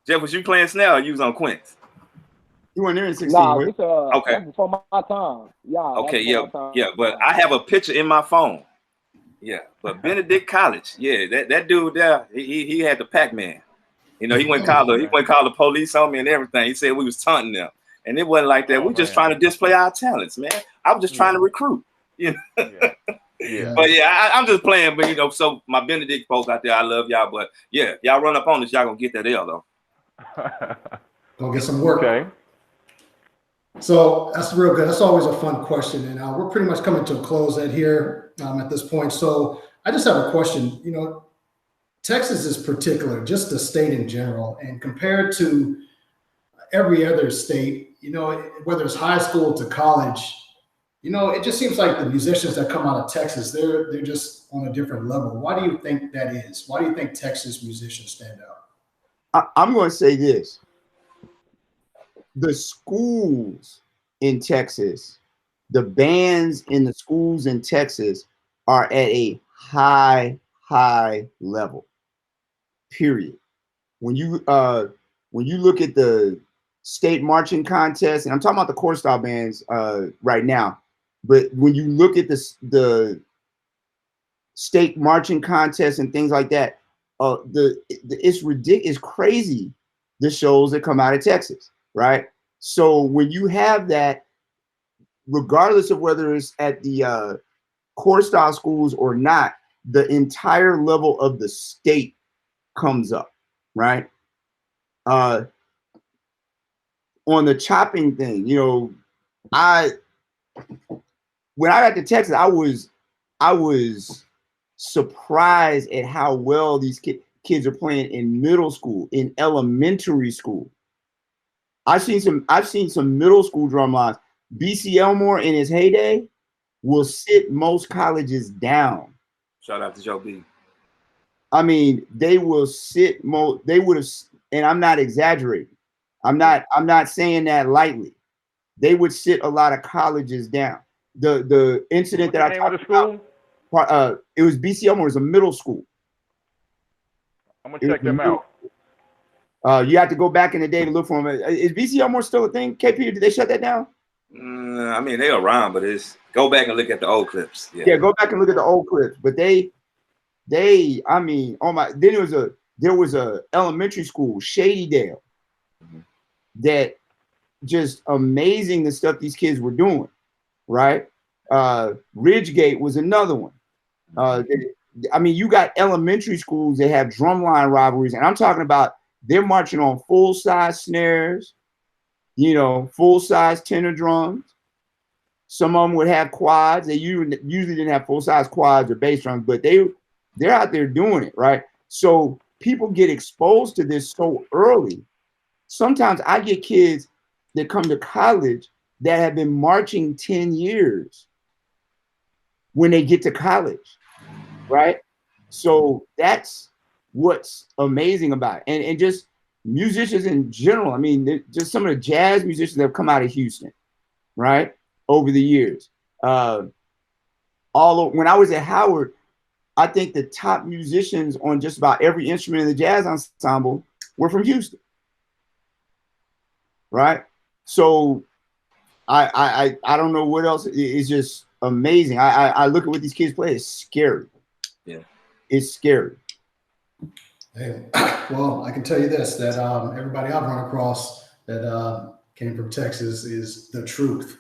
Jeff, was you playing snare or you was on Quince? You weren't there in 16. Nah, right? okay. That's before my time. Yeah. Okay, yeah. But I have a picture in my phone. Yeah, but Benedict College, yeah, that dude there, he had the Pac-Man. You know, he went call the police on me and everything. He said we was taunting them, and it wasn't like that. We're just trying to display our talents, man. I was just trying to recruit. You know? Yeah. But yeah, I'm just playing. But you know, so my Benedict folks out there, I love y'all. But yeah, y'all run up on us, y'all gonna get that L though. Go get some work. Okay. So that's real good. That's always a fun question, and we're pretty much coming to a close at here at this point. So I just have a question. You know, Texas is particular, just the state in general, and compared to every other state, you know, whether it's high school to college, you know, it just seems like the musicians that come out of Texas, they're just on a different level. Why do you think that is? Why do you think Texas musicians stand out? I'm going to say this. The schools in Texas, the bands in the schools in Texas are at a high level, period. When you look at the state marching contest, and I'm talking about the core style bands right now, but when you look at the state marching contest and things like that, it's ridiculous, it's crazy, the shows that come out of Texas, right? So when you have that, regardless of whether it's at the core style schools or not, the entire level of the state comes up, right? On the chopping thing, you know, when I got to Texas, I was surprised at how well these kids are playing in middle school, in elementary school. I've seen some middle school drum lines. BC Elmore in his heyday will sit most colleges down. Shout out to Joe B. I mean, they will sit they would have, and I'm not exaggerating. I'm not saying that lightly. They would sit a lot of colleges down. The incident that I talked about, it was BC Elmore, it was a middle school. I'm gonna check them out. You have to go back in the day to look for them. Is BC Elmore still a thing? KP, did they shut that down? I mean, they're around, but it's go back and look at the old clips. Yeah, go back and look at the old clips. But they, I mean, oh my, then there was a elementary school, Shadydale, that just amazing the stuff these kids were doing, right? Ridgegate was another one. I mean, you got elementary schools that have drumline rivalries, and I'm talking about they're marching on full-size snares, you know, full-size tenor drums. Some of them would have quads. They usually didn't have full-size quads or bass drums, but they're out there doing it, right? So people get exposed to this so early. Sometimes I get kids that come to college that have been marching 10 years when they get to college, right? So that's what's amazing about it. And just musicians in general. I mean, just some of the jazz musicians that have come out of Houston, right, over the years. When I was at Howard, I think the top musicians on just about every instrument in the jazz ensemble were from Houston, right? So I don't know what else. It's just amazing. I look at what these kids play. It's scary. Yeah, it's scary. Hey, well, I can tell you this, that everybody I've run across that came from Texas is the truth.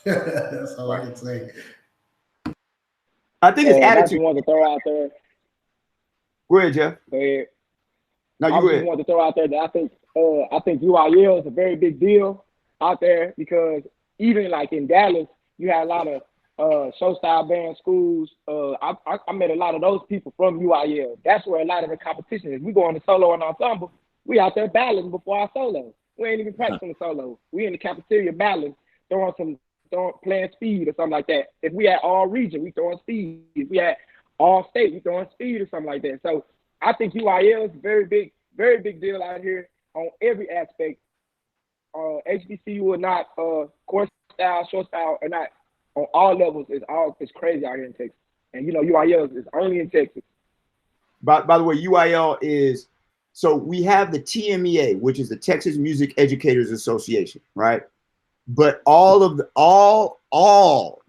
That's all I can say. I think it's attitude. I just wanted to throw out there. Go ahead, Jeff. Go ahead. No, you I go just ahead. wanted to throw out there that I think UIL is a very big deal out there, because even like in Dallas, you had a lot of show style band schools. I met a lot of those people from UIL. That's where a lot of the competition is. We go on the solo and ensemble. We out there battling before our solo. We ain't even practicing the solo. We in the cafeteria battling, playing speed or something like that. If we had all region, we throwing speed. If we had all state, we throwing speed or something like that. So I think UIL is a very big deal out here on every aspect. HBCU or not, course style, short style or not, on all levels, it's crazy out here in Texas. And you know, UIL is only in Texas. By the way, UIL is, so we have the TMEA, which is the Texas Music Educators Association, right? But when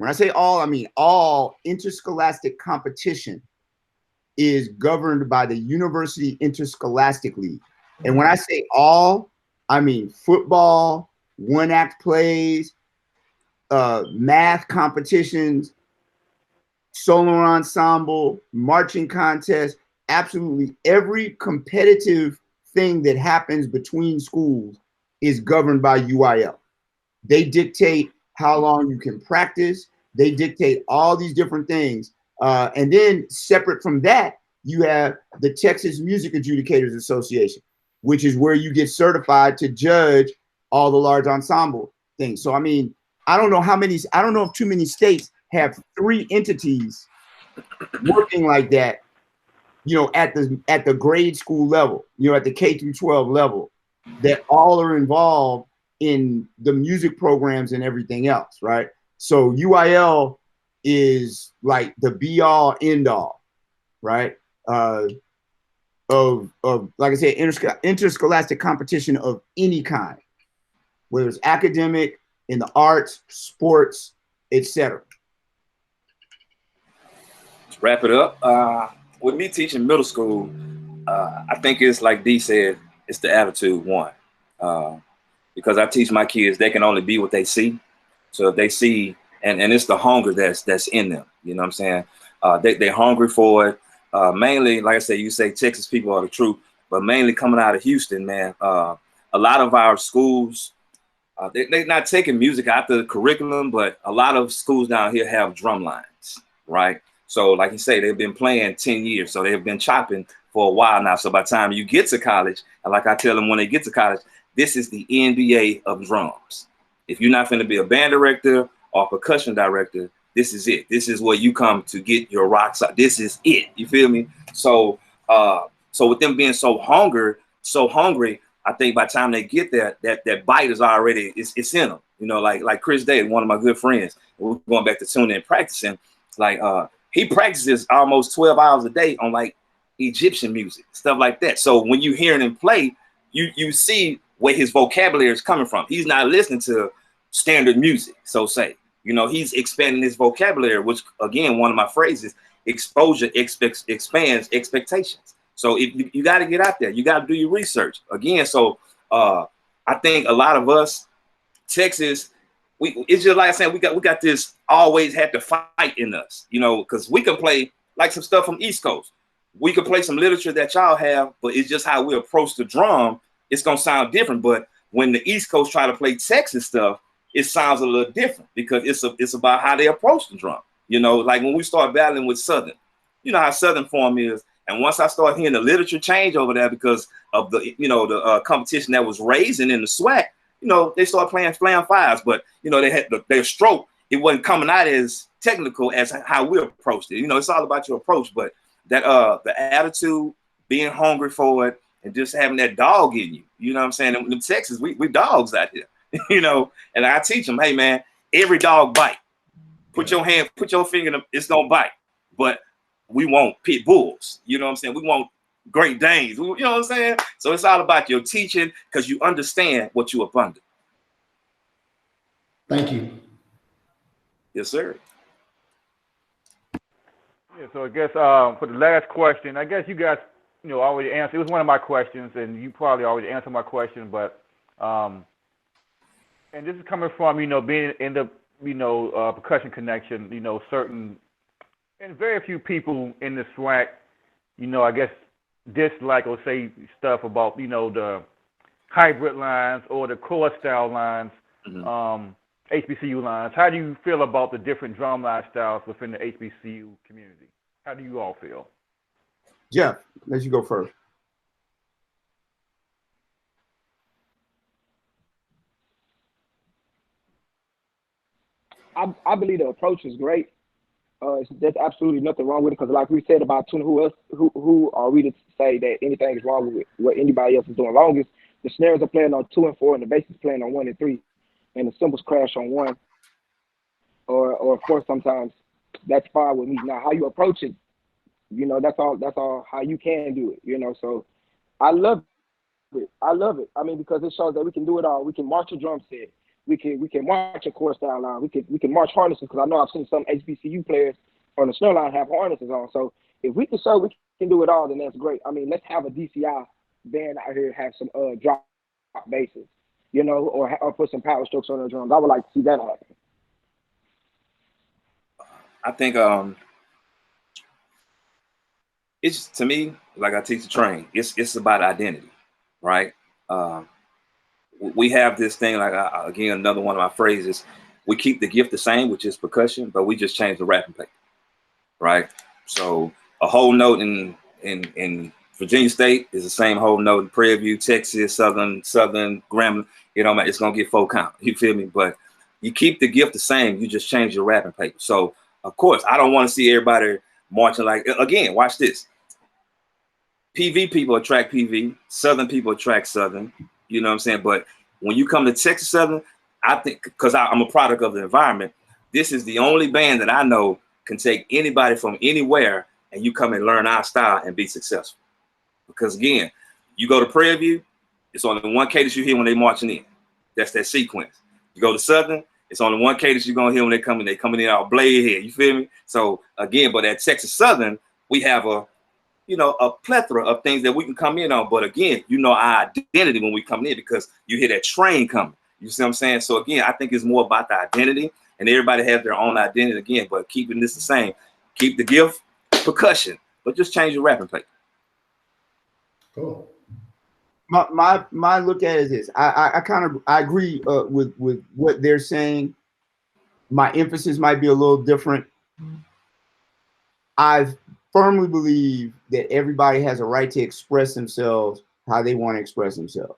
I say all, I mean all interscholastic competition is governed by the University Interscholastic League. And when I say all, I mean football, one-act plays, math competitions, solo ensemble, marching contest, absolutely every competitive thing that happens between schools is governed by UIL. They dictate how long you can practice. They dictate all these different things. And then separate from that, you have the Texas Music Adjudicators Association, which is where you get certified to judge all the large ensemble things. So, I mean, I don't know if too many states have 3 entities working like that, you know, at the grade school level, you know, at the K through 12 level, that all are involved in the music programs and everything else, right? So UIL is like the be all end all, right? Of like I said, interscholastic competition of any kind, whether it's academic, in the arts, sports, etc. Let's wrap it up. With me teaching middle school, I think it's like D said, it's the attitude one. Because I teach my kids, they can only be what they see. So if they see, and it's the hunger that's in them, you know what I'm saying? They're hungry for it. Mainly, like I said, you say Texas people are the truth, but mainly coming out of Houston, man, a lot of our schools, they're not taking music out the curriculum, but a lot of schools down here have drum lines, right? So like you say, they've been playing 10 years. So they've been chopping for a while now. So by the time you get to college, and like I tell them when they get to college, this is the NBA of drums. If you're not going to be a band director or percussion director, this is it. This is where you come to get your rocks out. This is it. You feel me? So so with them being so hungry, I think by the time they get there, that bite is already, it's in them. You know, like Chris Day, one of my good friends, we're going back to tuning and practicing. Like he practices almost 12 hours a day on like Egyptian music, stuff like that. So when you hear him play, you see where his vocabulary is coming from. He's not listening to standard music, so say. You know, he's expanding his vocabulary, which again, one of my phrases, exposure expands expectations. So if you got to get out there, you got to do your research again. So I think a lot of us, Texas, it's just like I said, we got this always had to fight in us, you know, because we can play like some stuff from East Coast. We can play some literature that y'all have, but it's just how we approach the drum. It's gonna sound different. But when the East Coast try to play Texas stuff, it sounds a little different because it's about how they approach the drum. You know, like when we start battling with Southern, you know how Southern form is. And once I start hearing the literature change over there because of the, you know, the competition that was raising in the SWAC, you know, they started playing Flam Fives, but, you know, they had their stroke. It wasn't coming out as technical as how we approached it. You know, it's all about your approach, but that the attitude, being hungry for it, and just having that dog in you. You know what I'm saying? In Texas, we dogs out here, you know, and I teach them, hey, man, every dog bite. Put your hand, put your finger in them, it's going to bite. But we want pit bulls. You know what I'm saying? We want Great Danes. You know what I'm saying? So it's all about your teaching because you understand what you're up under. Thank you. Yes, sir. Yeah, so I guess for the last question, I guess you guys, you know, already answered. It was one of my questions, and you probably already answered my question. But and this is coming from, you know, being in the, you know, percussion connection. You know, certain and very few people in the SWAC, you know, I guess dislike or say stuff about, you know, the hybrid lines or the core style lines. Mm-hmm. HBCU lines. How do you feel about the different drumline styles within the HBCU community? How do you all feel? Jeff, let you go first. I believe the approach is great. There's absolutely nothing wrong with it because, like we said about tuning, who are we to say that anything is wrong with what anybody else is doing? Long as the snares are playing on 2 and 4 and the bass is playing on 1 and 3, and the cymbals crash on 1 or 4 sometimes, that's fine with me. Now, how you approach it, you know, that's all how you can do it, you know. So I love it. I mean, because it shows that we can do it all. We can march a drum set. We can march a core style line. We can march harnesses because I know I've seen some HBCU players on the snare line have harnesses on. So if we can show we can do it all, then that's great. I mean, let's have a DCI band out here have some drop basses, you know, or put some power strokes on the drums. I would like to see that happen. I think it's, to me, like I teach the train, it's about identity, right? We have this thing, like again, another one of my phrases, we keep the gift the same, which is percussion, but we just change the wrapping paper, right? So a whole note in Virginia State is the same whole note in Prairie View, Texas, Southern, Grambling, you know, it's gonna get 4 count, you feel me? But you keep the gift the same, you just change your wrapping paper. So of course, I don't want to see everybody marching like, again, watch this. PV people attract PV, Southern people attract Southern, you know what I'm saying? But when you come to Texas Southern, I think, because I'm a product of the environment, this is the only band that I know can take anybody from anywhere and you come and learn our style and be successful. Because again, you go to Prairie View, it's only one cadence you hear when they marching in. That's that sequence. You go to Southern, it's only one cadence you're gonna hear when they coming in out blade head. You feel me? So again, but at Texas Southern, we have a plethora of things that we can come in on. But again, you know our identity when we come in because you hear that train coming. You see what I'm saying? So again, I think it's more about the identity, and everybody has their own identity again, but keeping this the same. Keep the gift, percussion, but just change your wrapping paper. Cool. My look at it is this. I agree with what they're saying. My emphasis might be a little different. I firmly believe that everybody has a right to express themselves how they want to express themselves,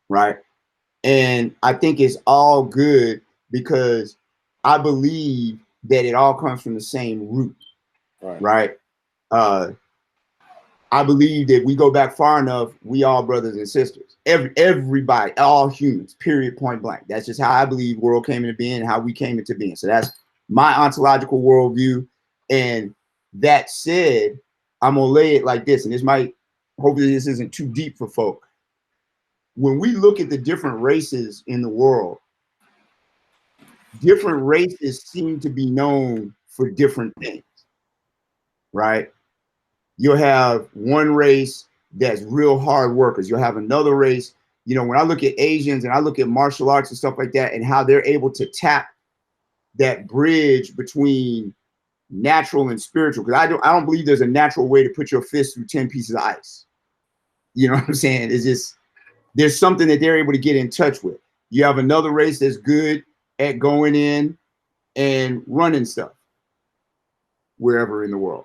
right? And I think it's all good because I believe that it all comes from the same root, right? I believe that we go back far enough, we all brothers and sisters. Everybody, all humans, period, point blank. That's just how I believe world came into being and how we came into being. So that's my ontological worldview. And that said, I'm gonna lay it like this, and this might, hopefully this isn't too deep for folk. When we look at the different races in the world, different races seem to be known for different things, right? You'll have one race that's real hard workers. You'll have another race, you know, when I look at Asians and I look at martial arts and stuff like that and how they're able to tap that bridge between natural and spiritual, because I don't believe there's a natural way to put your fist through 10 pieces of ice. You know what I'm saying? It's just, there's something that they're able to get in touch with. You have another race that's good at going in and running stuff wherever in the world.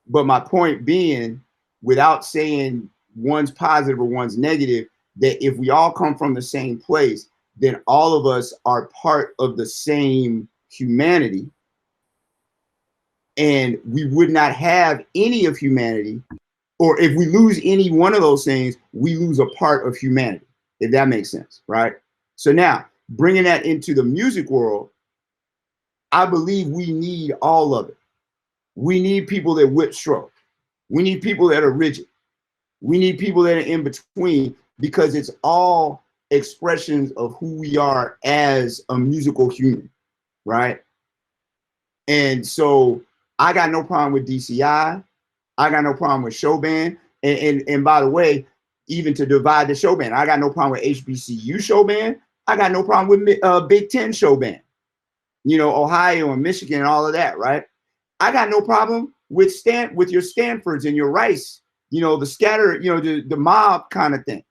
But my point being, without saying one's positive or one's negative, that if we all come from the same place, then all of us are part of the same humanity. And we would not have any of humanity, or if we lose any one of those things, we lose a part of humanity, if that makes sense, right? So now, bringing that into the music world, I believe we need all of it. We need people that whip stroke. We need people that are rigid. We need people that are in between, because it's all expressions of who we are as a musical human, right? And so I got no problem with DCI. I got no problem with show band. And by the way, even to divide the show band, I got no problem with HBCU show band. I got no problem with Big Ten show band. You know, Ohio and Michigan and all of that, right? I got no problem with your Stanfords and your Rice, you know, the scatter, you know, the mob kind of thing,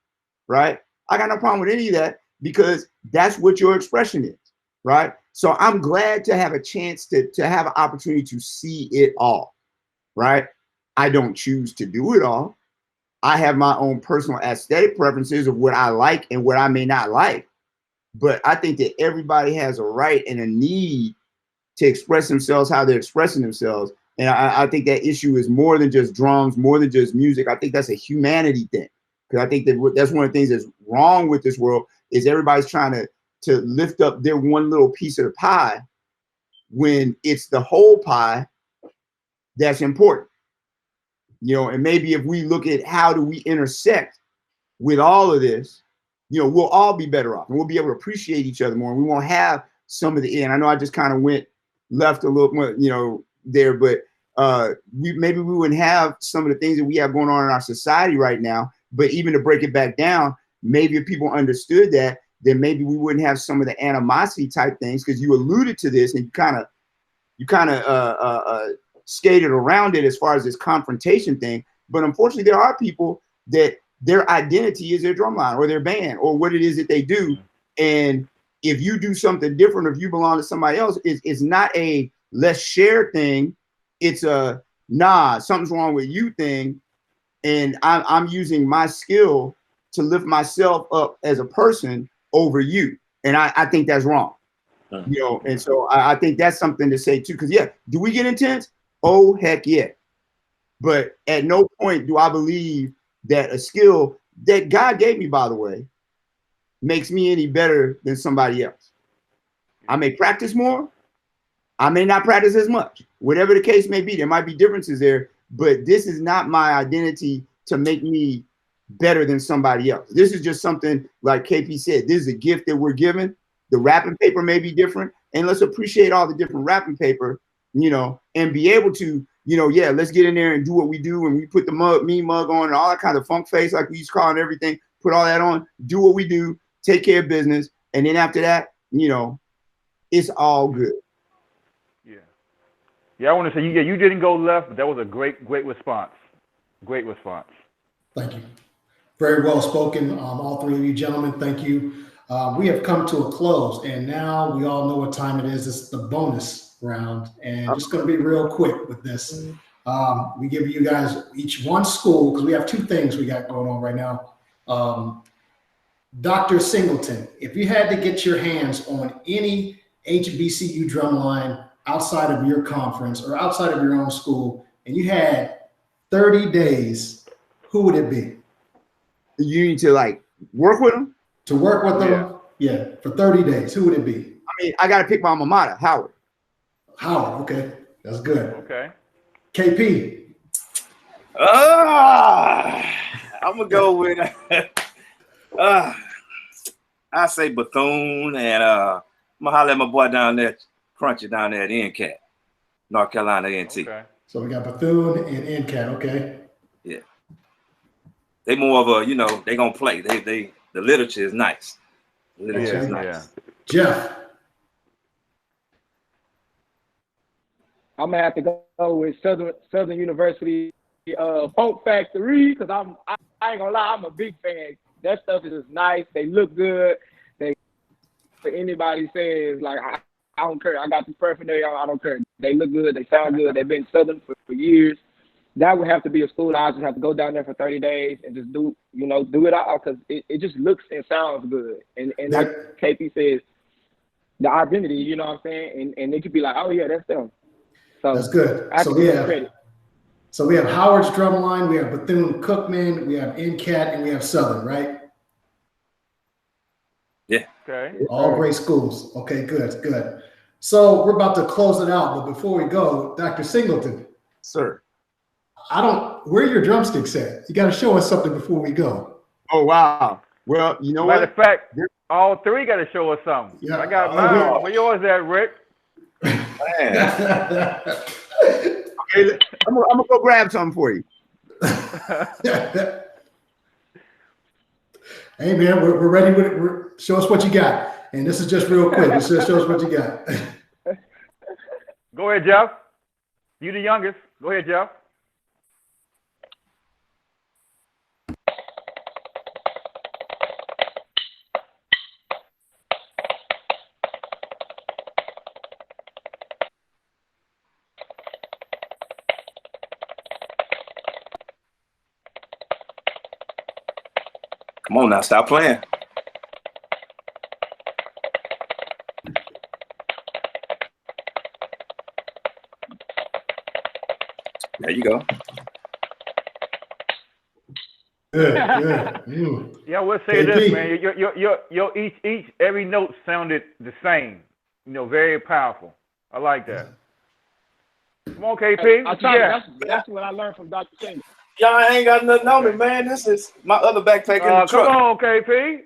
right? I got no problem with any of that, because that's what your expression is, right? So I'm glad to have a chance to have an opportunity to see it all, right? I don't choose to do it all. I have my own personal aesthetic preferences of what I like and what I may not like. But I think that everybody has a right and a need to express themselves how they're expressing themselves. And I think that issue is more than just drums, more than just music. I think that's a humanity thing. Because I think that that's one of the things that's wrong with this world, is everybody's trying to lift up their one little piece of the pie, when it's the whole pie that's important. You know, and maybe if we look at how do we intersect with all of this, you know, we'll all be better off, and we'll be able to appreciate each other more. And we won't have some of the, and I know I just kind of went left a little more, you know, there, but maybe we wouldn't have some of the things that we have going on in our society right now. But even to break it back down, maybe if people understood that, then maybe we wouldn't have some of the animosity type things, because you alluded to this and you kind of skated around it as far as this confrontation thing. But unfortunately, there are people that their identity is their drumline or their band or what it is that they do. And if you do something different, or if you belong to somebody else, it's not a let's share thing. It's a nah, something's wrong with you thing. And I'm using my skill to lift myself up as a person over you. And I think that's wrong. You know, and so I think that's something to say too. Because yeah, do we get intense? Oh, heck yeah. But at no point do I believe that a skill that God gave me, by the way, makes me any better than somebody else. I may practice more. I may not practice as much. Whatever the case may be, there might be differences there, but this is not my identity to make me better than somebody else. This is just something, like KP said, this is a gift that we're given. The wrapping paper may be different, and let's appreciate all the different wrapping paper, you know, and be able to, you know, yeah, let's get in there and do what we do. And we put the mug on and all that kind of funk face, like we used to call it, and everything, put all that on, do what we do, take care of business. And then after that, you know, it's all good. Yeah. Yeah, I want to say, yeah, you didn't go left, but that was a great response. Great response. Thank you. Very well spoken. All three of you gentlemen, thank you. We have come to a close, and now we all know what time it is. It's the bonus round, and just going to be real quick with this. We give you guys each one school, because we have two things we got going on right now. Dr. Singleton, if you had to get your hands on any HBCU drumline outside of your conference or outside of your own school, and you had 30 days, who would it be? You need to like work with them? To work with them? Yeah, for 30 days. Who would it be? I mean, I got to pick my alma mater, Howard. Howard, okay. That's good. Okay. KP. I'm going to go with, I say Bethune and I'm gonna holler at my boy down there, Crunchy down there at NCAT, North Carolina A&T. Okay. So we got Bethune and NCAT. Okay. Yeah. They more of a, they gonna play. The literature is nice. The literature is nice. Yeah. Jeff. I'm gonna have to go with Southern University Funk Factory because I ain't gonna lie, I'm a big fan. That stuff is just nice. They look good. For anybody says like I don't care, I got the paraphernalia, I don't care. They look good, they sound good, they've been Southern for years. That would have to be a school I just have to go down there for 30 days and just do it all because it just looks and sounds good. And like KP says, the identity, you know what I'm saying? And they could be like, oh yeah, that's them. So that's good. So we have Howard's Drumline, we have Bethune-Cookman, we have NCAT, and we have Southern, right? Yeah. Okay. All great schools. Okay, good. So we're about to close it out, but before we go, Dr. Singleton. Sir. Where are your drumsticks at? You got to show us something before we go. Oh, wow. Well, you know what? Matter of fact, all three got to show us something. Yeah. I got mine. Where yours at, Rick? Okay, I'm gonna go grab something for you. Hey man, we're ready with it. Show us what you got. And this is just real quick. Just show us what you got. Go ahead, Jeff. You the youngest. Go ahead, Jeff. Come on now, stop playing. There you go. Good. Mm. Yeah, I will say this, man. Your each every note sounded the same. Very powerful. I like that. Come on, KP. That's what I learned from Dr. Singleton. Y'all ain't got nothing on me, man. This is my other backpack in the truck. Come on, KP.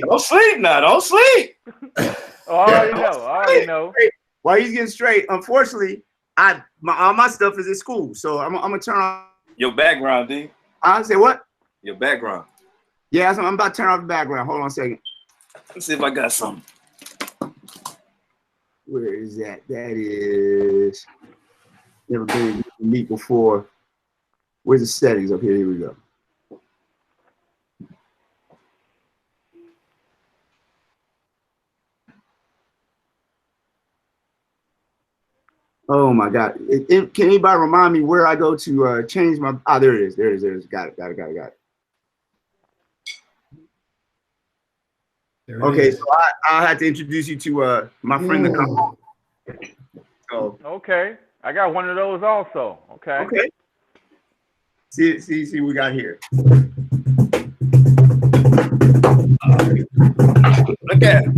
Don't sleep now. Don't sleep. I already know. While he's getting straight, unfortunately, all my stuff is at school, so I'm gonna turn on your background, D. I say what? Your background. Yeah, I'm about to turn off the background. Hold on a second. Let's see if I got something. Where is that? That is never been meet before. Where's the settings? Okay, here we go. Oh my God! Can anybody remind me where I go to change my? Ah, there it is. There it is. Got it. Okay, so I'll have to introduce you to my friend that comes on. So okay, I got one of those also. Okay. Okay. See what we got here. Look at it.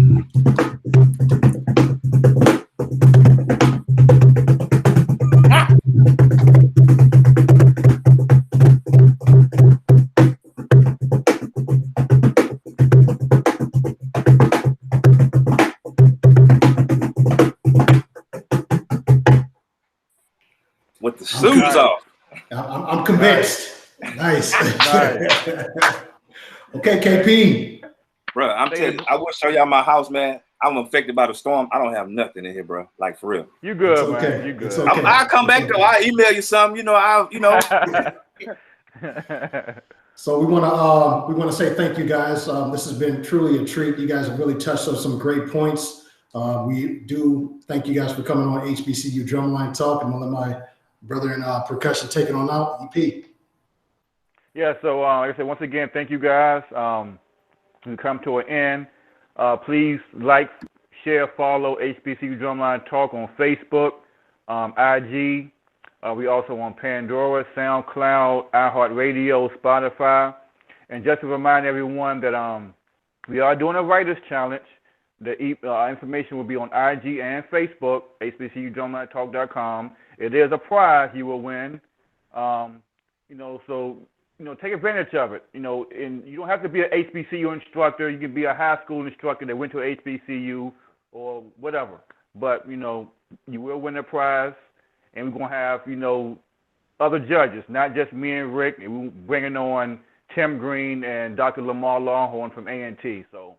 With the shoes off. I'm convinced. Nice. Okay, KP. Bro, I'm telling you, I will show y'all my house, man. I'm affected by the storm. I don't have nothing in here, bro. Like for real. You good, It's okay. man. You good. It's okay. I'll come back though. I'll email you something. So we want to say thank you guys. This has been truly a treat. You guys have really touched on some great points. We do thank you guys for coming on HBCU Drumline Talk, and one of my brother in percussion taking on out, EP. Yeah, so like I said, once again, thank you guys. We come to an end. Please like, share, follow HBCU Drumline Talk on Facebook, IG. We also on Pandora, SoundCloud, iHeartRadio, Spotify. And just to remind everyone that we are doing a writers challenge. The information will be on IG and Facebook, HBCUDrumlineTalk.com. It is a prize you will win. So take advantage of it. And you don't have to be an HBCU instructor. You can be a high school instructor that went to HBCU or whatever. But, you will win a prize, and we're going to have, other judges, not just me and Rick. And we're bringing on Tim Green and Dr. Lamar Longhorn from A&T. So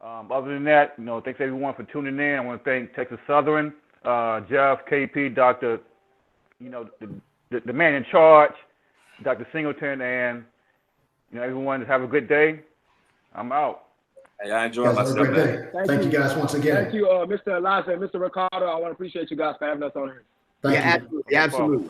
other than that, thanks everyone for tuning in. I want to thank Texas Southern, Jeff, KP, Dr., the man in charge, Dr. Singleton, and everyone. Have a good day. I'm out. Hey, I enjoyed myself. Thank you guys once again. Thank you, Mr. Elijah and Mr. Ricardo. I want to appreciate you guys for having us on here. Thank you. Absolutely.